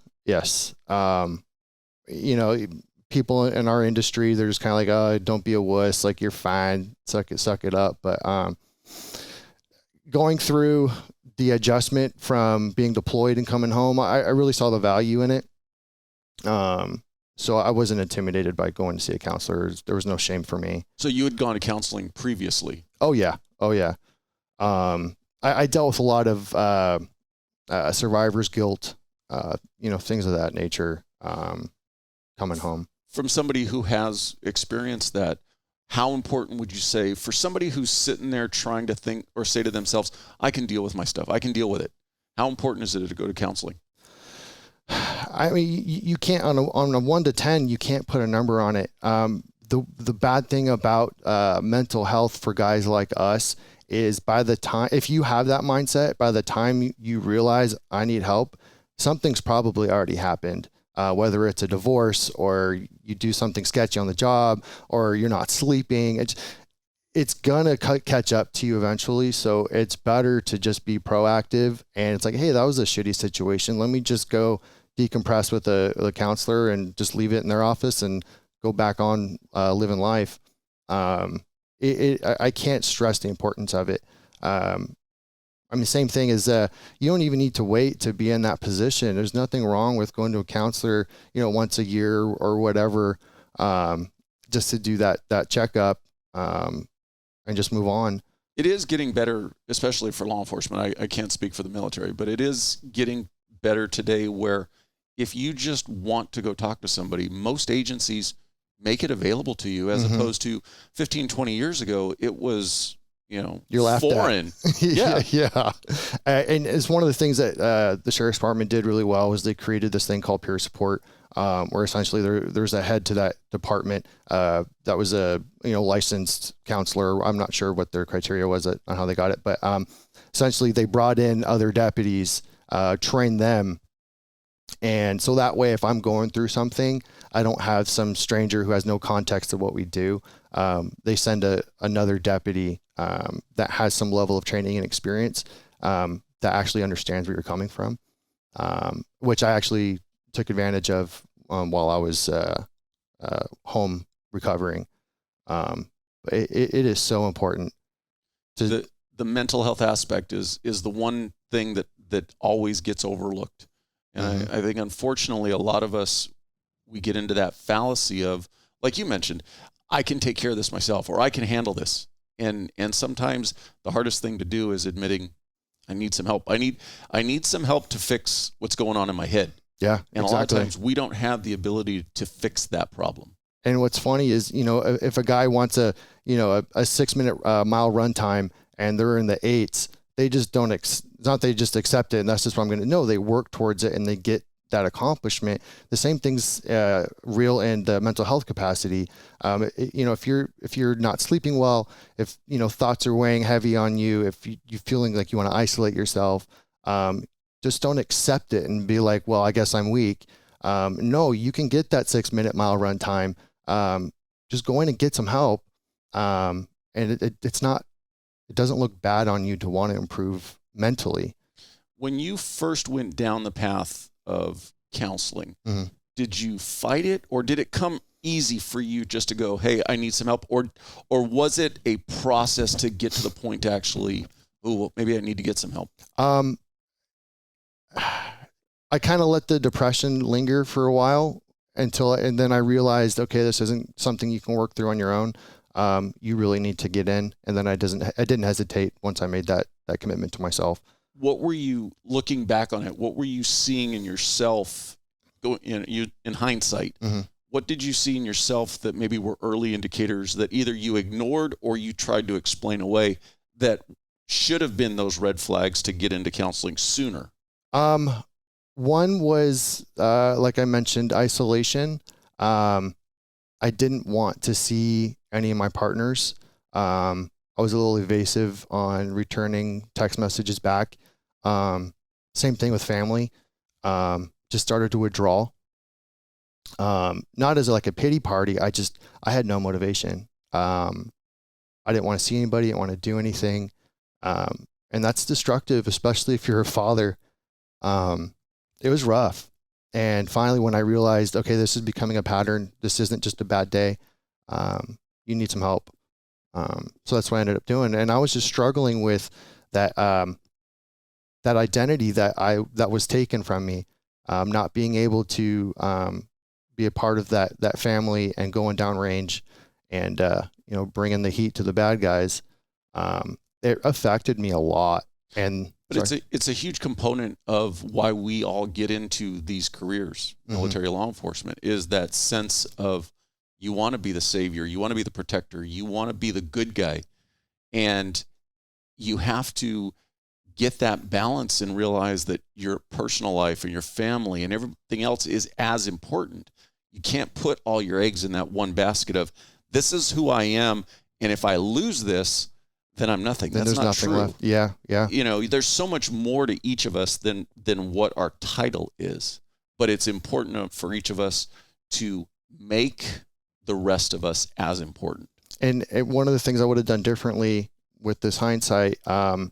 People in our industry, they're just kind of like, oh, don't be a wuss. Like, you're fine. Suck it up. But going through the adjustment from being deployed and coming home, I really saw the value in it. So I wasn't intimidated by going to see a counselor. There was no shame for me. So you had gone to counseling previously? Oh yeah. I dealt with a lot of survivor's guilt, things of that nature, coming home. From somebody who has experienced that, how important would you say for somebody who's sitting there trying to think or say to themselves, I can deal with my stuff, I can deal with it. How important is it to go to counseling? I mean, you can't on a 1 to 10, you can't put a number on it. The bad thing about mental health for guys like us is if you have that mindset, by the time you realize I need help, something's probably already happened. Whether it's a divorce or you do something sketchy on the job or you're not sleeping, it's gonna catch up to you eventually. So it's better to just be proactive. And it's like, hey, that was a shitty situation. Let me just go decompress with a counselor and just leave it in their office and go back on living life. I can't stress the importance of it. I mean, same thing as you don't even need to wait to be in that position. There's nothing wrong with going to a counselor, once a year or whatever, just to do that checkup, and just move on. It is getting better, especially for law enforcement. I can't speak for the military, but it is getting better today where if you just want to go talk to somebody, most agencies make it available to you, as opposed to 15, 20 years ago, it was, You're foreign. Yeah. Yeah. And it's one of the things that the Sheriff's Department did really well was they created this thing called peer support, where essentially there's a head to that department that was a licensed counselor. I'm not sure what their criteria was on how they got it, but essentially they brought in other deputies, trained them. And so that way, if I'm going through something, I don't have some stranger who has no context of what we do. They send another deputy that has some level of training and experience, that actually understands where you're coming from, which I actually took advantage of while I was home recovering. It is so important. The mental health aspect is the one thing that always gets overlooked. And I think, unfortunately, a lot of us, we get into that fallacy of, like you mentioned, I can take care of this myself, or I can handle this. And sometimes the hardest thing to do is admitting, I need some help. I need some help to fix what's going on in my head. Yeah, and exactly. A lot of times we don't have the ability to fix that problem. And what's funny is, if a guy wants a 6-minute mile run time and they're in the 8s, they just don't, it's not they just accept it and that's just what I'm going to know. They work towards it and they get that accomplishment. The same thing's real in the mental health capacity. If you're not sleeping well, if thoughts are weighing heavy on you, if you're feeling like you want to isolate yourself, just don't accept it and be like, well, I guess I'm weak. No, you can get that 6-minute mile run time. Just go in and get some help. And it doesn't look bad on you to want to improve mentally. When you first went down the path of counseling, did you fight it, or did it come easy for you just to go, hey, I need some help? Or was it a process to get to the point to actually, well, maybe I need to get some help? I kind of let the depression linger for a while and then I realized, okay, this isn't something you can work through on your own. You really need to get in. And then I didn't hesitate once I made that commitment to myself. What were you, looking back on it, what were you seeing in yourself in hindsight? What did you see in yourself that maybe were early indicators that either you ignored or you tried to explain away that should have been those red flags to get into counseling sooner? One was, like I mentioned, isolation. I didn't want to see any of my partners. I was a little evasive on returning text messages back. Same thing with family. Just started to withdraw. Not as like a pity party. I had no motivation. I didn't want to see anybody. I didn't want to do anything. And that's destructive, especially if you're a father. It was rough. And finally, when I realized, okay, this is becoming a pattern, this isn't just a bad day. You need some help. So that's what I ended up doing. And I was just struggling with that, that identity that was taken from me, not being able to, be a part of that family and going downrange and, bringing the heat to the bad guys. It affected me a lot. But it's a huge component of why we all get into these careers, military law enforcement, is that sense of you want to be the savior, you want to be the protector, you want to be the good guy. And you have to get that balance and realize that your personal life and your family and everything else is as important. You can't put all your eggs in that one basket of, this is who I am, and if I lose this, then I'm nothing. Then that's there's not nothing true. left. Yeah. There's so much more to each of us than what our title is. But it's important for each of us to make the rest of us as important. And one of the things I would have done differently with this hindsight, I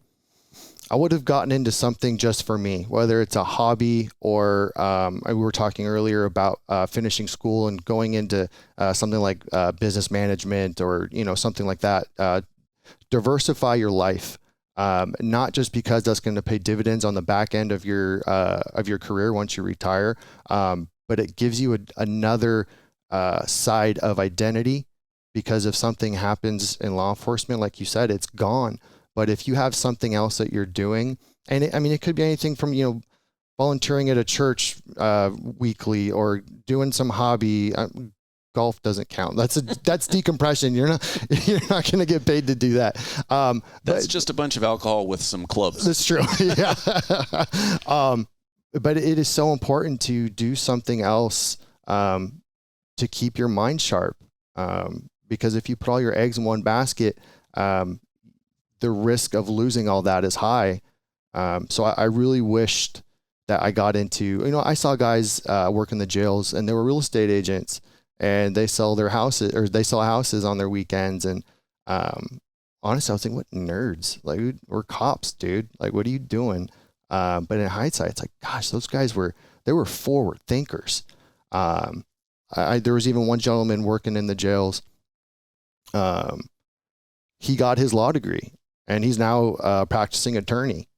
I would have gotten into something just for me, whether it's a hobby or we were talking earlier about finishing school and going into something like business management or, something like that. Diversify your life, not just because that's going to pay dividends on the back end of your career once you retire, but it gives you another side of identity, because if something happens in law enforcement, like you said, it's gone. But if you have something else that you're doing, and it could be anything from, volunteering at a church weekly or doing some hobby. Golf doesn't count. That's decompression. You're not going to get paid to do that. That's just a bunch of alcohol with some clubs. That's true. Yeah. But it is so important to do something else to keep your mind sharp. Because if you put all your eggs in one basket, the risk of losing all that is high. So I really wished that I got into, I saw guys work in the jails, and they were real estate agents, and they sell their houses, or they sell houses on their weekends. And honestly, I was thinking, what nerds? Like, we're cops, dude. Like, what are you doing? But in hindsight, it's like, gosh, those guys were forward thinkers. There was even one gentleman working in the jails. He got his law degree, and he's now a practicing attorney.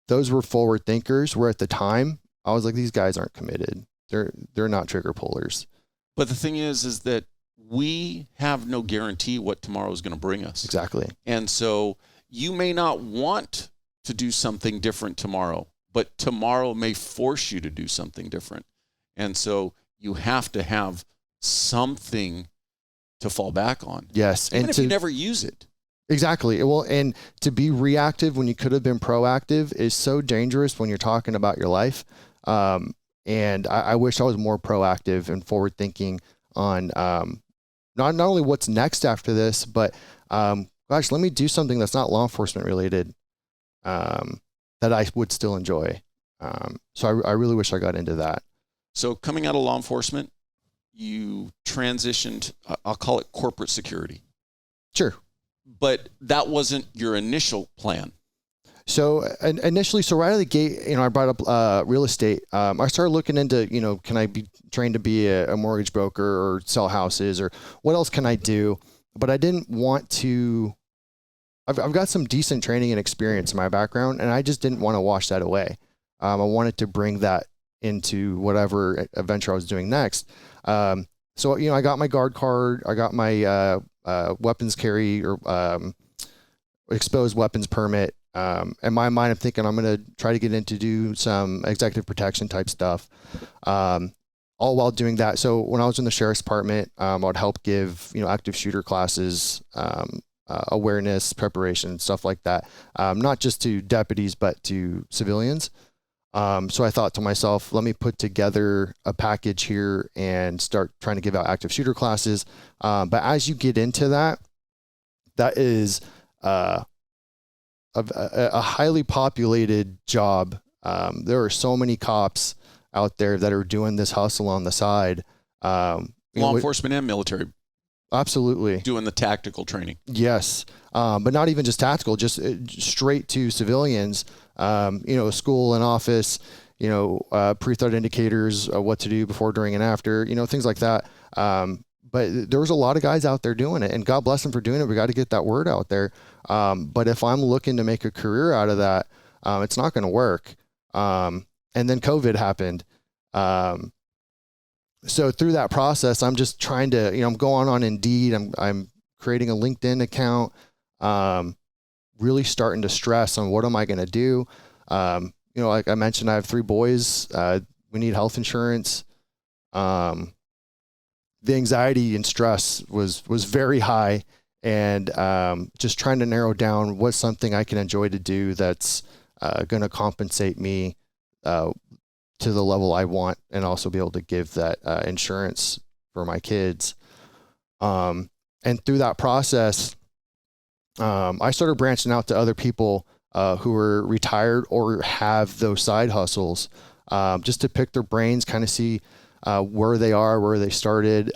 Those were forward thinkers, where at the time I was like, these guys aren't committed. They're not trigger pullers. But the thing is that we have no guarantee what tomorrow is going to bring us. Exactly. And so you may not want to do something different tomorrow, but tomorrow may force you to do something different. And so you have to have something to fall back on. Yes. Even if you never use it. Exactly. Well, and to be reactive when you could have been proactive is so dangerous when you're talking about your life. And I wish I was more proactive and forward thinking on not only what's next after this, but gosh, let me do something that's not law enforcement related that I would still enjoy. So I really wish I got into that. So coming out of law enforcement, you transitioned, I'll call it corporate security. Sure. But that wasn't your initial plan. So initially, right out of the gate, I brought up real estate. I started looking into, can I be trained to be a mortgage broker or sell houses, or what else can I do? But I didn't want to. I've got some decent training and experience in my background, and I just didn't want to wash that away. I wanted to bring that into whatever adventure I was doing next. So I got my guard card. I got my weapons carry or exposed weapons permit. In my mind, I'm thinking I'm going to try to get into do some executive protection type stuff, all while doing that. So when I was in the sheriff's department, I'd help give, active shooter classes, awareness, preparation, stuff like that. Not just to deputies, but to civilians. So I thought to myself, let me put together a package here and start trying to give out active shooter classes. But as you get into that is, a highly populated job. There are so many cops out there that are doing this hustle on the side. Law enforcement and military. Absolutely. Doing the tactical training. Yes. But not even just tactical, just straight to civilians, school and office, pre-threat indicators, what to do before, during, and after, things like that. But there was a lot of guys out there doing it, and God bless them for doing it. We got to get that word out there. But if I'm looking to make a career out of that, it's not going to work. And then COVID happened. So through that process, I'm just trying to, I'm going on Indeed. I'm creating a LinkedIn account, really starting to stress on what am I going to do? Like I mentioned, I have 3 boys. We need health insurance. The anxiety and stress was very high, and just trying to narrow down what's something I can enjoy to do that's going to compensate me to the level I want, and also be able to give that insurance for my kids. And through that process, I started branching out to other people who are retired or have those side hustles, just to pick their brains, kind of see where they are, where they started.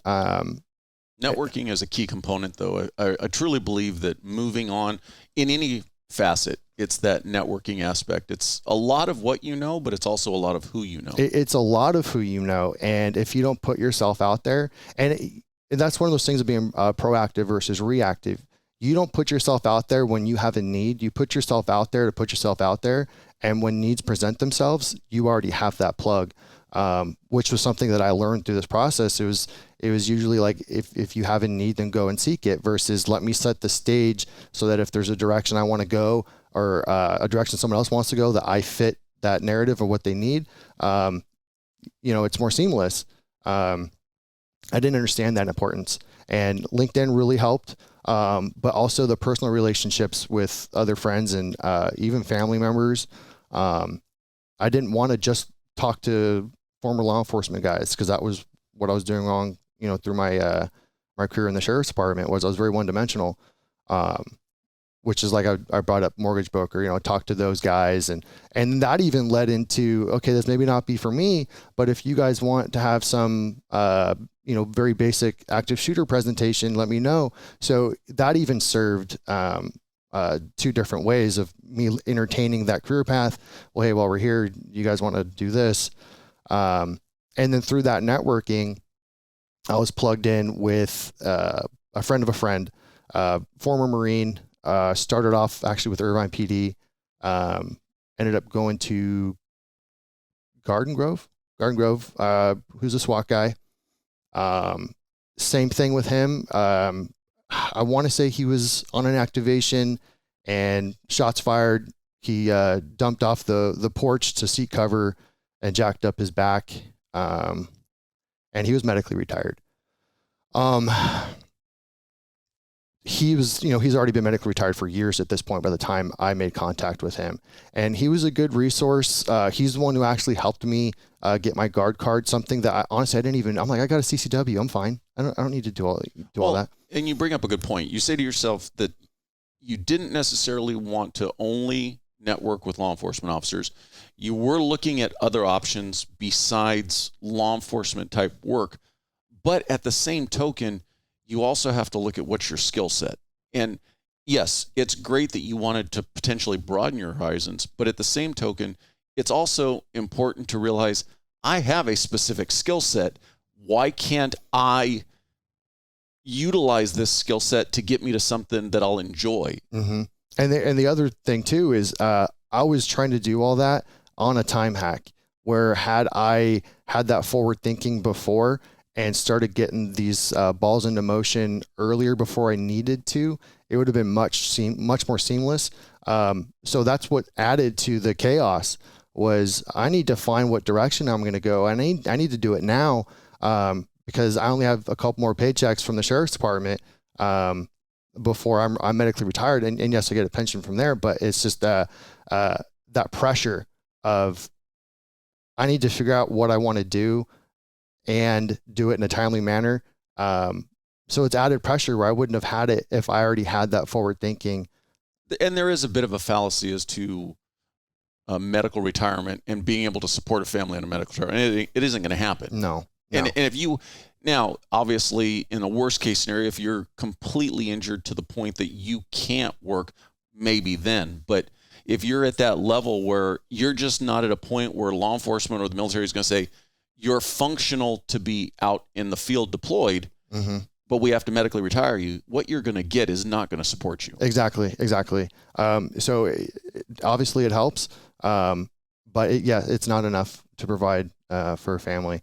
Networking is a key component, though. I truly believe that moving on in any facet, It's that networking aspect. It's a lot of what you know, but it's also a lot of who you know. It's a lot of who you know. And if you don't put yourself out there, and that's one of those things of being proactive versus reactive. You don't put yourself out there when you have a need. You put yourself out there to put yourself out there. And when needs present themselves, you already have that plug, which was something that I learned through this process. It was usually like, if you have a need, then go and seek it, versus let me set the stage so that if there's a direction I want to go, or a direction someone else wants to go, that I fit that narrative or what they need. It's more seamless. I didn't understand that importance, and LinkedIn really helped. But also the personal relationships with other friends and even family members. I didn't want to just talk to former law enforcement guys, because that was what I was doing wrong, through my my career in the sheriff's department. Was I was very one-dimensional, which is like I brought up mortgage broker, talk to those guys, and that even led into, okay, this maybe not be for me, but if you guys want to have some very basic active shooter presentation, let me know. So that even served two different ways of me entertaining that career path. Well, hey, while we're here, you guys want to do this? And then through that networking, I was plugged in with a friend of a friend, former Marine, started off actually with Irvine PD, ended up going to Garden Grove, who's a SWAT guy. Same thing with him. I want to say he was on an activation and shots fired. He dumped off the porch to seek cover and jacked up his back. And he was medically retired. He was, he's already been medically retired for years at this point by the time I made contact with him. And he was a good resource. He's the one who actually helped me get my guard card, something that honestly I didn't even, I'm like, I got a CCW, I'm fine. I don't need to do all that. And you bring up a good point. You say to yourself that you didn't necessarily want to only network with law enforcement officers. You were looking at other options besides law enforcement type work. But at the same token, you also have to look at what's your skill set. And yes, it's great that you wanted to potentially broaden your horizons, but at the same token, it's also important to realize I have a specific skill set. Why can't I utilize this skill set to get me to something that I'll enjoy? Mm-hmm. And the other thing too is I was trying to do all that on a time hack, where had I had that forward thinking before and started getting these balls into motion earlier before I needed to, it would have been much more seamless. So that's what added to the chaos. Was I need to find what direction I'm going to go. I need to do it now, because I only have a couple more paychecks from the sheriff's department before I'm medically retired. And yes, I get a pension from there, but it's just that pressure of I need to figure out what I want to do and do it in a timely manner. So it's added pressure where I wouldn't have had it if I already had that forward thinking. And there is a bit of a fallacy as to medical retirement and being able to support a family on a medical retirement. It isn't going to happen. No. And if you, now, obviously, in a worst case scenario, if you're completely injured to the point that you can't work, maybe then. But if you're at that level where you're just not at a point where law enforcement or the military is going to say, you're functional to be out in the field deployed, mm-hmm. but we have to medically retire you, what you're going to get is not going to support you. Exactly. So obviously it helps, but it's not enough to provide for a family.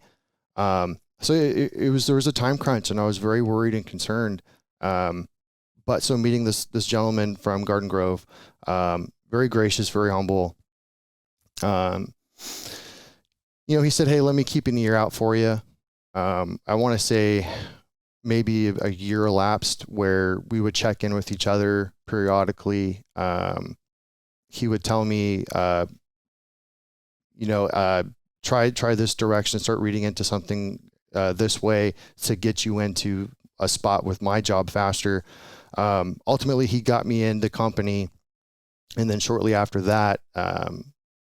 So there was a time crunch, and I was very worried and concerned. But so meeting this gentleman from Garden Grove, very gracious, very humble. He said, "Hey, let me keep an ear out for you." I want to say maybe a year elapsed where we would check in with each other periodically. He would tell me, try this direction, start reading into something this way to get you into a spot with my job faster. Ultimately, he got me in the company, and then shortly after that,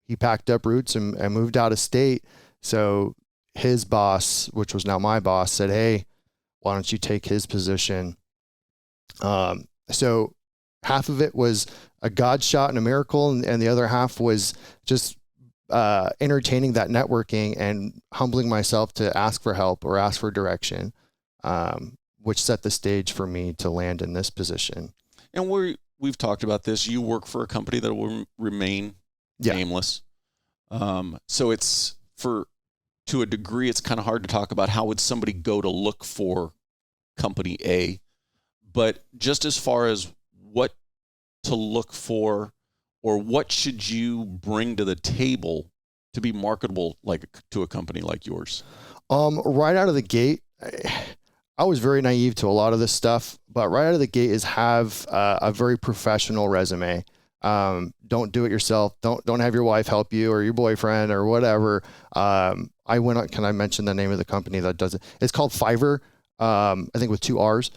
he packed up roots and moved out of state. So his boss, which was now my boss, said, "Hey, why don't you take his position?" So half of it was a God shot and a miracle, and the other half was just entertaining that networking and humbling myself to ask for help or ask for direction, which set the stage for me to land in this position. And we've talked about this. You work for a company that will remain nameless. So it's to a degree, it's kind of hard to talk about how would somebody go to look for company A, but just as far as what to look for, or what should you bring to the table to be marketable, like to a company like yours? Right out of the gate, I was very naive to a lot of this stuff, but right out of the gate is have a very professional resume. Don't do it yourself. Don't have your wife help you or your boyfriend or whatever. I went on, can I mention the name of the company that does it? It's called Fiverr. I think with 2 R's.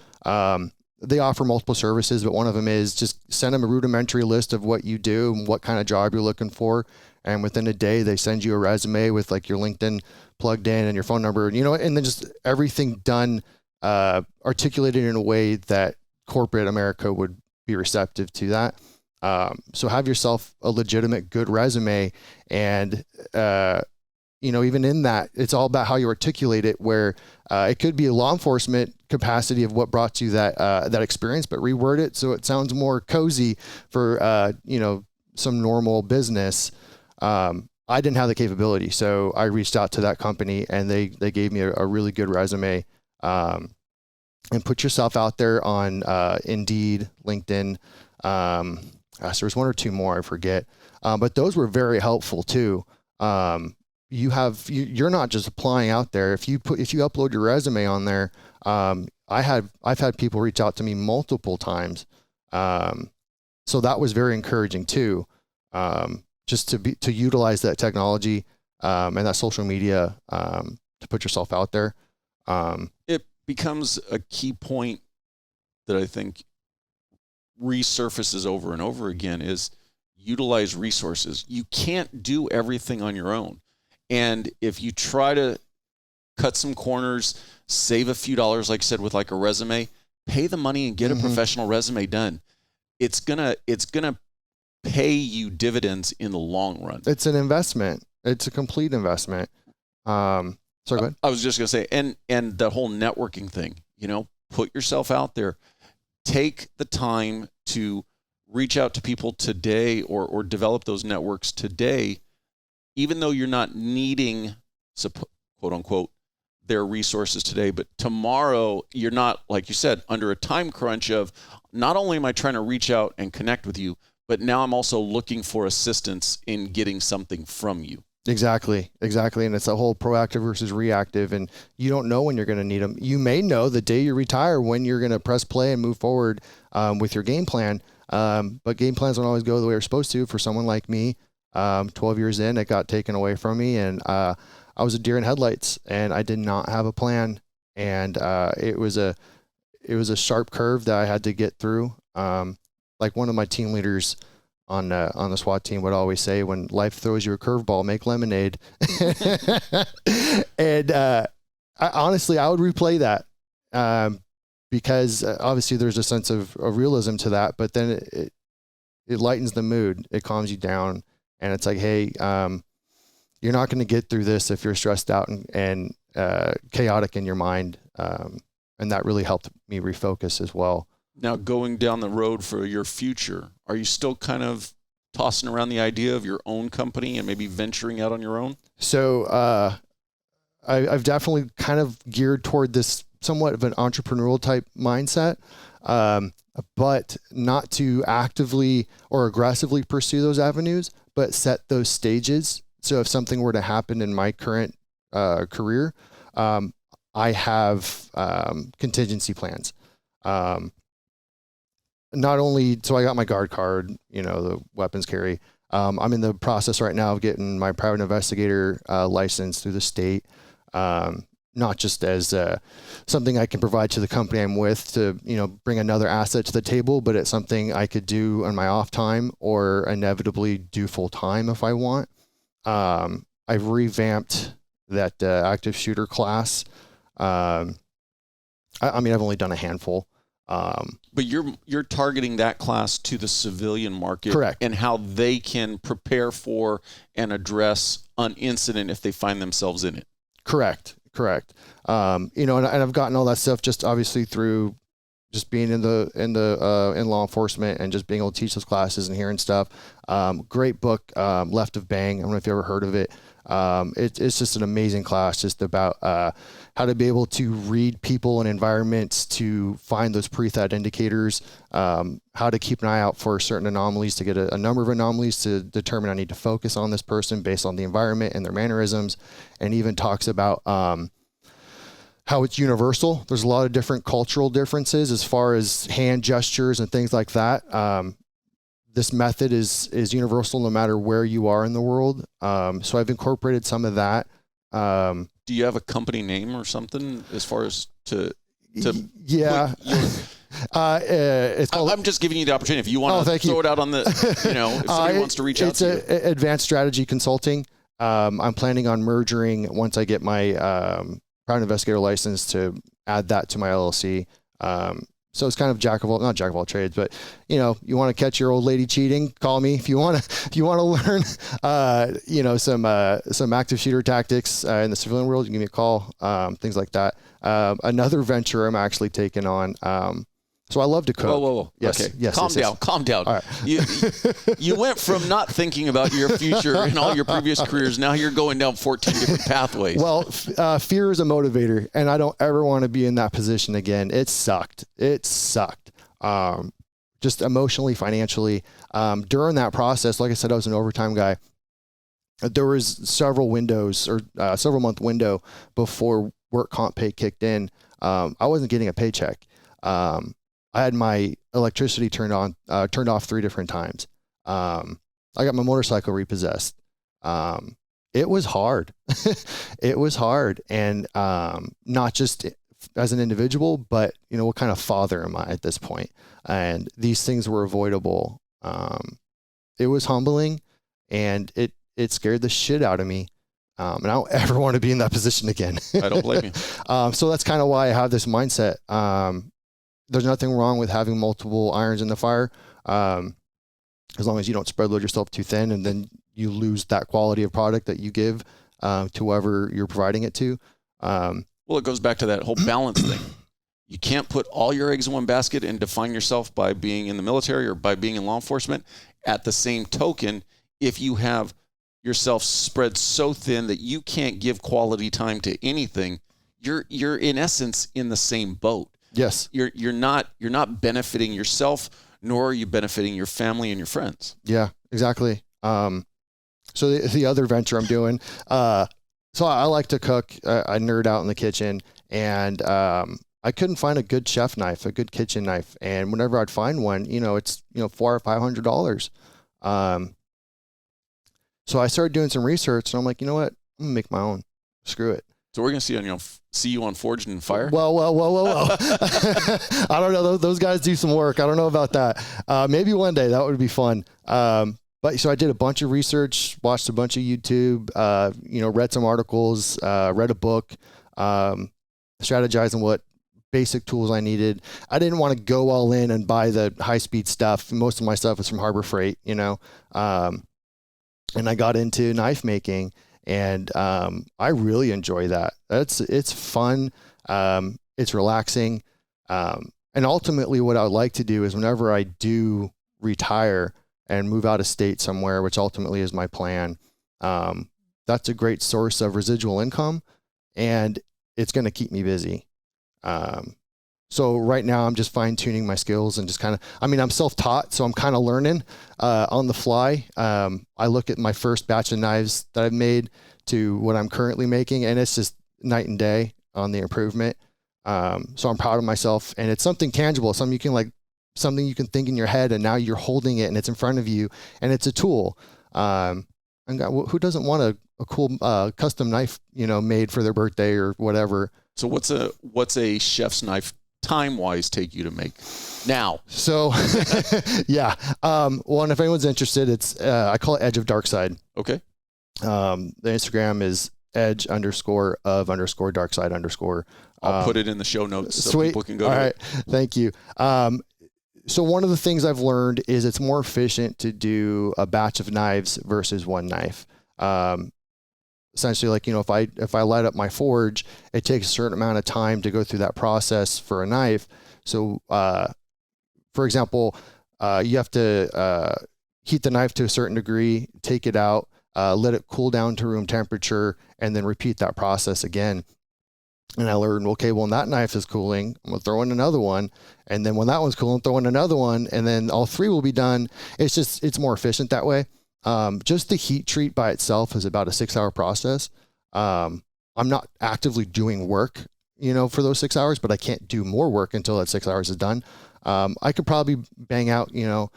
They offer multiple services, but one of them is just send them a rudimentary list of what you do and what kind of job you're looking for. And within a day, they send you a resume with like your LinkedIn plugged in and your phone number, and then just everything done, articulated in a way that corporate America would be receptive to that. So have yourself a legitimate, good resume. And, even in that, it's all about how you articulate it, where it could be a law enforcement capacity of what brought you that experience, but reword it so it sounds more cozy for, some normal business. I didn't have the capability, so I reached out to that company, and they gave me a really good resume. And put yourself out there on Indeed, LinkedIn. There was 1 or 2 more, I forget. But those were very helpful too. You're not just applying out there. If you upload your resume on there, I've had people reach out to me multiple times. So that was very encouraging too. Just to utilize that technology, and that social media, to put yourself out there. It becomes a key point that I think resurfaces over and over again is utilize resources. You can't do everything on your own. And if you try to cut some corners, save a few dollars, like I said, with like a resume, pay the money and get a professional resume done. It's gonna pay you dividends in the long run. It's an investment. It's a complete investment. So go ahead. I was just gonna say, and the whole networking thing, put yourself out there. Take the time to reach out to people today or develop those networks today, even though you're not needing, quote unquote, their resources today. But tomorrow, you're not, like you said, under a time crunch of not only am I trying to reach out and connect with you, but now I'm also looking for assistance in getting something from you. Exactly. And it's a whole proactive versus reactive, and you don't know when you're going to need them. You may know the day you retire when you're going to press play and move forward with your game plan. But game plans don't always go the way they're supposed to. For someone like me, 12 years in, it got taken away from me, and I was a deer in headlights, and I did not have a plan. And it was a sharp curve that I had to get through. Like one of my team leaders on the SWAT team would always say, when life throws you a curveball, make lemonade. And I would replay that, because obviously there's a sense of realism to that, but then it lightens the mood. It calms you down, and it's like, hey, you're not going to get through this if you're stressed out and chaotic in your mind. And that really helped me refocus as well. Now, going down the road for your future, are you still kind of tossing around the idea of your own company and maybe venturing out on your own? So I've definitely kind of geared toward this somewhat of an entrepreneurial type mindset, but not to actively or aggressively pursue those avenues, but set those stages. So if something were to happen in my current career, I have contingency plans. Not only, so I got my guard card, the weapons carry. I'm in the process right now of getting my private investigator license through the state, not just as something I can provide to the company I'm with to, bring another asset to the table, but it's something I could do on my off time or inevitably do full time if I want. I've revamped that active shooter class. I've only done a handful. But you're targeting that class to the civilian market, Correct. and how they can prepare for and address an incident if they find themselves in it. Correct. And I've gotten all that stuff just obviously through just being in law enforcement and just being able to teach those classes and hearing stuff. Great book, Left of Bang. I don't know if you ever heard of it. It's just an amazing class, just about how to be able to read people and environments to find those pre-threat indicators, how to keep an eye out for certain anomalies, to get a number of anomalies to determine I need to focus on this person based on the environment and their mannerisms, and even talks about how it's universal. There's a lot of different cultural differences as far as hand gestures and things like that. This method is universal no matter where you are in the world. So I've incorporated some of that. Do you have a company name or something as far as to yeah. It's called, I'm just giving you the opportunity. If you want to throw it out on the, if somebody wants to reach out to you. It's Advanced Strategy Consulting. I'm planning on merging once I get my private investigator license to add that to my LLC. So it's kind of not jack of all trades, but you want to catch your old lady cheating, call me. If you want to learn, some active shooter tactics in the civilian world, you can give me a call, things like that. Another venture I'm actually taking on. So I love to cook. Whoa. Yes. Okay. Yes. Calm down. All right. You went from not thinking about your future in all your previous careers. Now you're going down 14 different pathways. Well, fear is a motivator, and I don't ever want to be in that position again. It sucked. Just emotionally, financially. During that process, like I said, I was an overtime guy. There was several month window before work comp pay kicked in. I wasn't getting a paycheck. I had my electricity turned off 3 different times. I got my motorcycle repossessed. It was hard. It was hard. And, not just as an individual, but what kind of father am I at this point? And these things were avoidable. It was humbling, and it scared the shit out of me. And I don't ever want to be in that position again. I don't blame you. So that's kind of why I have this mindset. There's nothing wrong with having multiple irons in the fire, as long as you don't spread load yourself too thin, and then you lose that quality of product that you give to whoever you're providing it to. Well, it goes back to that whole balance thing. You can't put all your eggs in one basket and define yourself by being in the military or by being in law enforcement. At the same token, if you have yourself spread so thin that you can't give quality time to anything, you're in essence in the same boat. Yes. You're not benefiting yourself, nor are you benefiting your family and your friends. Yeah, exactly. So the other venture I'm doing, so I like to cook. I nerd out in the kitchen, and I couldn't find a good chef knife, a good kitchen knife. And whenever I'd find one, it's $400 or $500. So I started doing some research, and I'm like, you know what? I'm gonna make my own. Screw it. So we're gonna see you on Forged in Fire. Whoa. I don't know. Those guys do some work. I don't know about that. Maybe one day that would be fun. But so I did a bunch of research, watched a bunch of YouTube, read some articles, read a book, strategized on what basic tools I needed. I didn't want to go all in and buy the high speed stuff. Most of my stuff is from Harbor Freight, and I got into knife making. And I really enjoy that. It's fun. It's relaxing. And ultimately what I would like to do is whenever I do retire and move out of state somewhere, which ultimately is my plan, that's a great source of residual income, and it's going to keep me busy. So right now I'm just fine tuning my skills and just I'm self-taught, so I'm kind of learning, on the fly. I look at my first batch of knives that I've made to what I'm currently making, and it's just night and day on the improvement. So I'm proud of myself, and it's something tangible, something you can think in your head, and now you're holding it and it's in front of you, and it's a tool. Who doesn't want a cool, custom knife, made for their birthday or whatever. So what's a chef's knife time-wise take you to make now? So, yeah. Well, and if anyone's interested, it's, I call it Edge of Dark Side. Okay. The Instagram is edge_of_darkside_. I'll put it in the show notes so sweet. people can go All to right. it. Thank you. So one of the things I've learned is it's more efficient to do a batch of knives versus one knife. Essentially, like, if I light up my forge, it takes a certain amount of time to go through that process for a knife. So, for example, you have to heat the knife to a certain degree, take it out, let it cool down to room temperature, and then repeat that process again. And I learned, okay, well, when that knife is cooling, I'm going to throw in another one. And then when that one's cooling, throw in another one. And then all three will be done. It's more efficient that way. Just the heat treat by itself is about a 6-hour process. I'm not actively doing work, for those 6 hours, but I can't do more work until that 6 hours is done. I could probably bang out, 4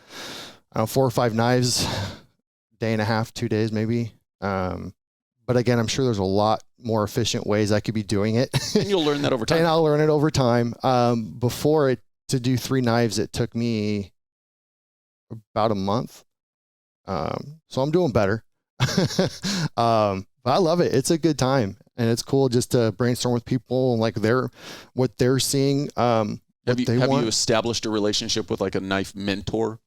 or 5 knives, day and a half, 2 days, maybe. But again, I'm sure there's a lot more efficient ways I could be doing it. And you'll learn that over time. And I'll learn it over time. To do 3 knives, it took me about a month. So I'm doing better. But I love it. It's a good time, and it's cool just to brainstorm with people and like what they're seeing. Have you established a relationship with like a knife mentor?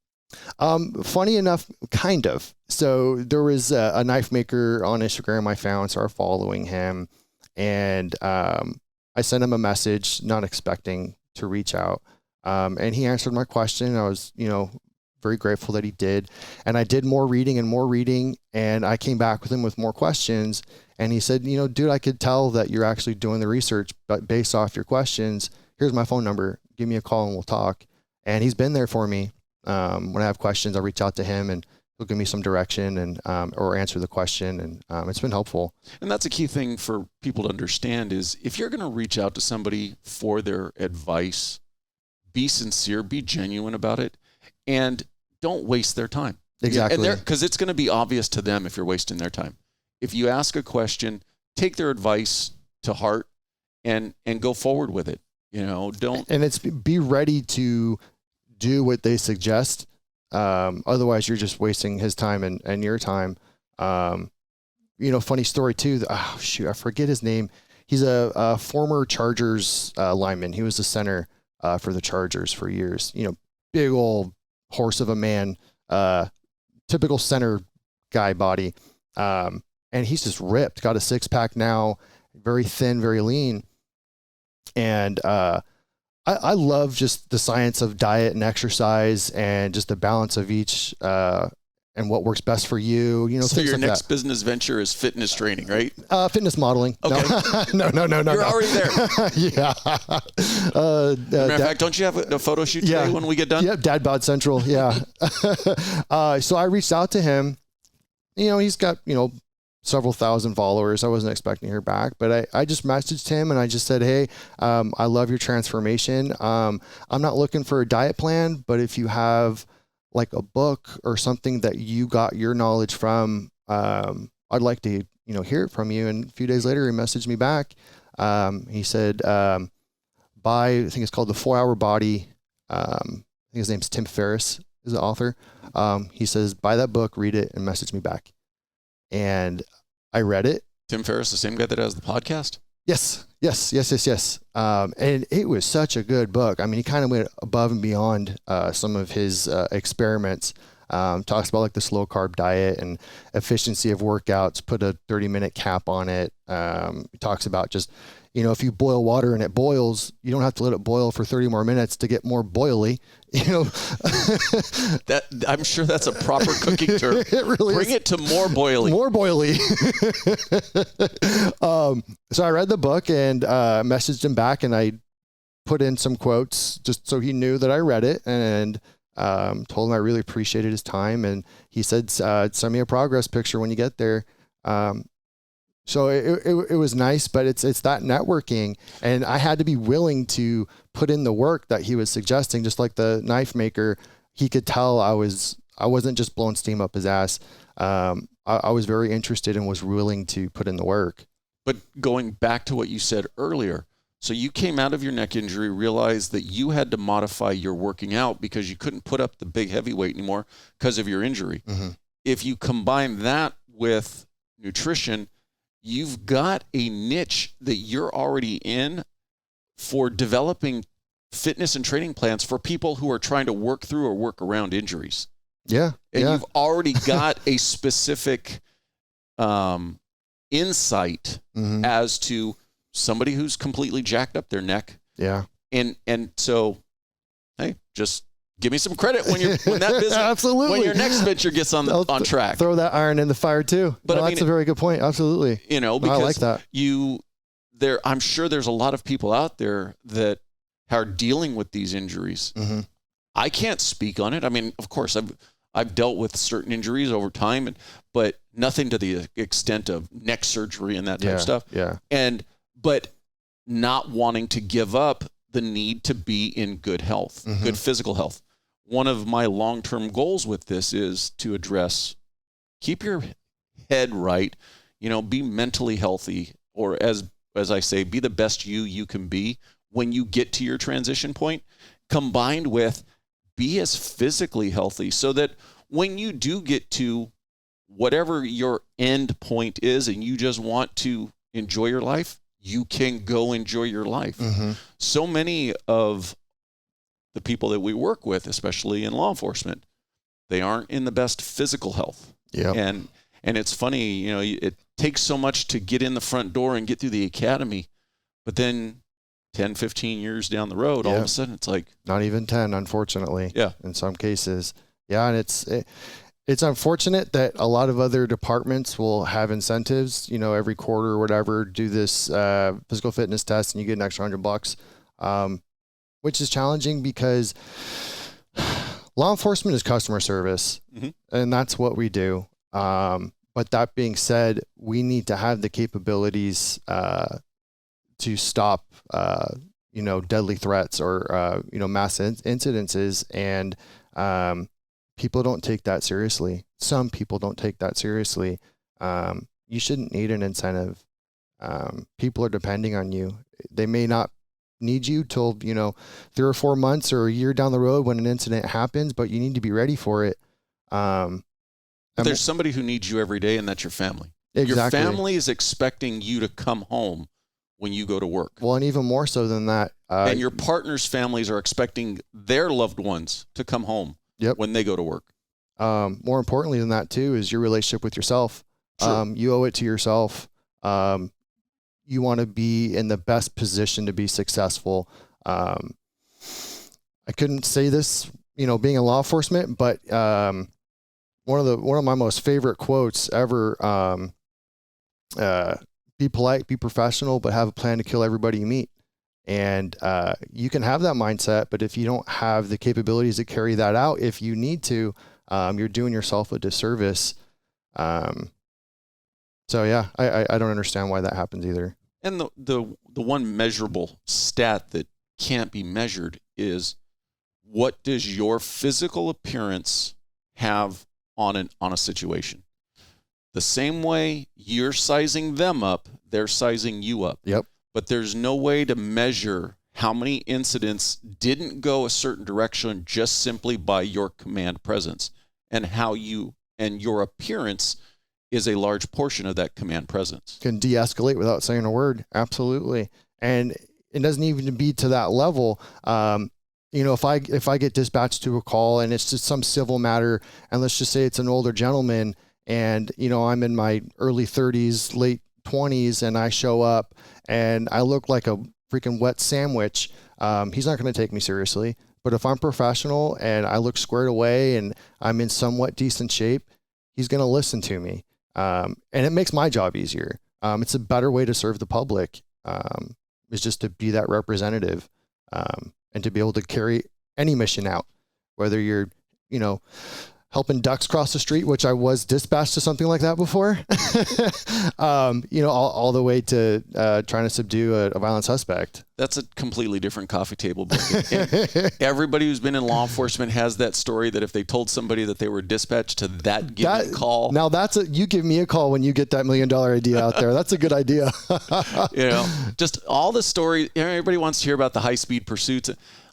Funny enough, kind of. So there was a knife maker on Instagram I found, started following him, and I sent him a message, not expecting to reach out. And he answered my question. I was, very grateful that he did. And I did more reading, and I came back with him with more questions. And he said, dude, I could tell that you're actually doing the research, but based off your questions, here's my phone number. Give me a call and we'll talk. And he's been there for me. When I have questions, I'll reach out to him and he'll give me some direction and or answer the question. And it's been helpful. And that's a key thing for people to understand is if you're going to reach out to somebody for their advice, be sincere, be genuine about it, and don't waste their time. Exactly. Because it's going to be obvious to them if you're wasting their time. If you ask a question, take their advice to heart and go forward with it. Don't. And be ready to do what they suggest. Otherwise you're just wasting his time and your time. Funny story too. Oh shoot, I forget his name. He's a former Chargers lineman. He was the center for the Chargers for years. Big old horse of a man, typical center guy body. And he's just ripped, got a 6-pack now, very thin, very lean. And I love just the science of diet and exercise and just the balance of each and what works best for you. So your like next that. Business venture is fitness training, right? Fitness modeling. Okay. No. You're already there. Yeah. Matter of fact, don't you have a photo shoot today when we get done? Yeah, Dad Bod Central. Yeah. So I reached out to him. He's got, several thousand followers. I wasn't expecting to hear back, but I just messaged him and I just said, hey, I love your transformation. I'm not looking for a diet plan, but if you have like a book or something that you got your knowledge from, I'd like to, hear it from you. And a few days later, he messaged me back. He said, I think it's called The 4-Hour Body. I think his name's Tim Ferriss is the author. He says, buy that book, read it, and message me back. And I read it. Tim Ferriss, the same guy that has the podcast? Yes. And it was such a good book. I mean, he kind of went above and beyond some of his experiments. Talks about like the slow carb diet and efficiency of workouts, put a 30-minute cap on it. Talks about just, if you boil water and it boils, you don't have to let it boil for 30 more minutes to get more boily. That I'm sure that's a proper cooking term. It really Bring is. it to more boily. More boily. So I read the book and messaged him back, and I put in some quotes just so he knew that I read it, and told him I really appreciated his time. And he said, send me a progress picture when you get there. So it was nice, but it's that networking, and I had to be willing to put in the work that he was suggesting. Just like the knife maker, he could tell I wasn't just blowing steam up his ass. I was very interested and was willing to put in the work. But going back to what you said earlier, so you came out of your neck injury, realized that you had to modify your working out because you couldn't put up the big heavy weight anymore because of your injury. Mm-hmm. If you combine that with nutrition, you've got a niche that you're already in for developing fitness and training plans for people who are trying to work through or work around injuries. Yeah. And you've already got a specific insight as to somebody who's completely jacked up their neck. Yeah. And so, hey, just give me some credit when that business, absolutely, when your next venture gets on track. Throw that iron in the fire too. But no, that's a very good point. Absolutely. Because I like that. I'm sure there's a lot of people out there that are dealing with these injuries. I can't speak on it. I mean, of course, I've dealt with certain injuries over time, but nothing to the extent of neck surgery and that type of stuff. Yeah. But not wanting to give up the need to be in good health, good physical health. One of my long-term goals with this is to address, keep your head right, be mentally healthy, or as I say, be the best you can be when you get to your transition point, combined with be as physically healthy so that when you do get to whatever your end point is and you just want to enjoy your life, you can go enjoy your life. So many of the people that we work with, especially in law enforcement, they aren't in the best physical health. Yeah. And it's funny, it takes so much to get in the front door and get through the academy, but then 10, 15 years down the road, all of a sudden it's like not even 10, unfortunately. Yeah. In some cases. Yeah. And it's unfortunate that a lot of other departments will have incentives, every quarter or whatever, do this physical fitness test and you get an extra $100, which is challenging because law enforcement is customer service and that's what we do. But that being said, we need to have the capabilities to stop, deadly threats or, mass incidences. And people don't take that seriously. Some people don't take that seriously. You shouldn't need an incentive. People are depending on you. They may not need you till, 3 or 4 months or a year down the road when an incident happens, but you need to be ready for it. There's somebody who needs you every day, and that's your family. Exactly. Your family is expecting you to come home when you go to work. Well, and even more so than that. And your partner's families are expecting their loved ones to come home when they go to work. More importantly than that, too, is your relationship with yourself. Sure. You owe it to yourself. You want to be in the best position to be successful. I couldn't say this, being in law enforcement, but one of my most favorite quotes ever, be polite, be professional, but have a plan to kill everybody you meet. And you can have that mindset, but if you don't have the capabilities to carry that out, if you need to, you're doing yourself a disservice. So yeah, I don't understand why that happens either. And the one measurable stat that can't be measured is, what does your physical appearance have on a situation? The same way you're sizing them up, they're sizing you up. Yep. But there's no way to measure how many incidents didn't go a certain direction just simply by your command presence, and how you and your appearance is a large portion of that command presence. Can de-escalate without saying a word. Absolutely. And it doesn't even be to that level. If I get dispatched to a call and it's just some civil matter, and let's just say it's an older gentleman and, I'm in my early 30s, late 20s, and I show up and I look like a freaking wet sandwich, he's not going to take me seriously. But if I'm professional and I look squared away and I'm in somewhat decent shape, he's going to listen to me. And it makes my job easier. It's a better way to serve the public, is just to be that representative, and to be able to carry any mission out, whether you're, helping ducks cross the street, which I was dispatched to something like that before, all the way to trying to subdue a violent suspect. That's a completely different coffee table book. Everybody who's been in law enforcement has that story that if they told somebody that they were dispatched to that given call. Now you give me a call when you get that $1 million idea out there. That's a good idea. Just all the story. Everybody wants to hear about the high speed pursuits.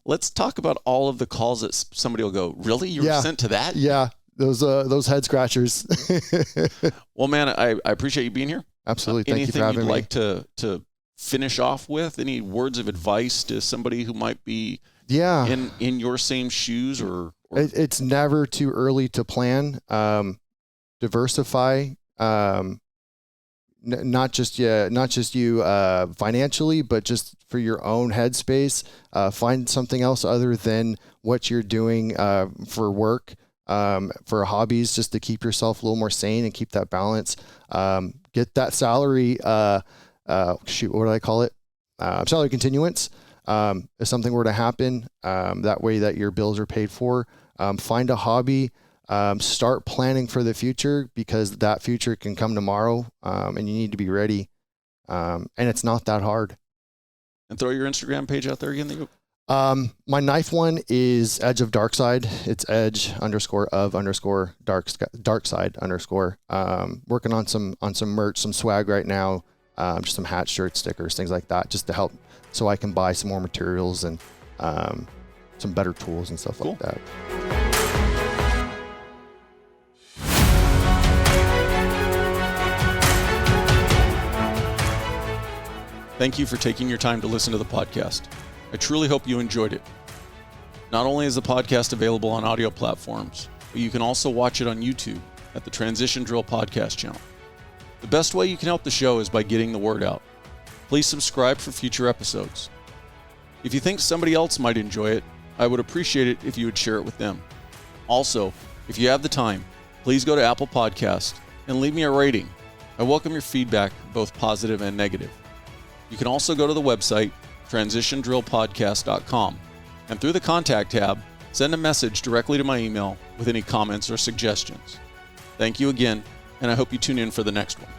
Let's talk about all of the calls that somebody will go, really? You were sent to that? Yeah. Those head scratchers. Well, man, I appreciate you being here. Absolutely. Thank you for Anything having you'd me. like to finish off with? Any words of advice to somebody who might be in your same shoes? Or It's never too early to plan. Diversify. Not just you financially, but just for your own headspace. Find something else other than what you're doing for work, for hobbies, just to keep yourself a little more sane and keep that balance. Get that salary. What do I call it? Salary continuance. If something were to happen, that way that your bills are paid for. Find a hobby. Start planning for the future, because that future can come tomorrow, and you need to be ready. And it's not that hard. And throw your Instagram page out there again. My knife one is Edge of Dark Side. It's edge_of_dark side _. Working on some merch, some swag right now. Just some hats, shirts, stickers, things like that, just to help, so I can buy some more materials and some better tools and stuff like that. Thank you for taking your time to listen to the podcast. I truly hope you enjoyed it. Not only is the podcast available on audio platforms, but you can also watch it on YouTube at the Transition Drill Podcast channel. The best way you can help the show is by getting the word out. Please subscribe for future episodes. If you think somebody else might enjoy it, I would appreciate it if you would share it with them. Also, if you have the time, please go to Apple Podcast and leave me a rating. I welcome your feedback, both positive and negative. You can also go to the website, transitiondrillpodcast.com, and through the contact tab, send a message directly to my email with any comments or suggestions. Thank you again, and I hope you tune in for the next one.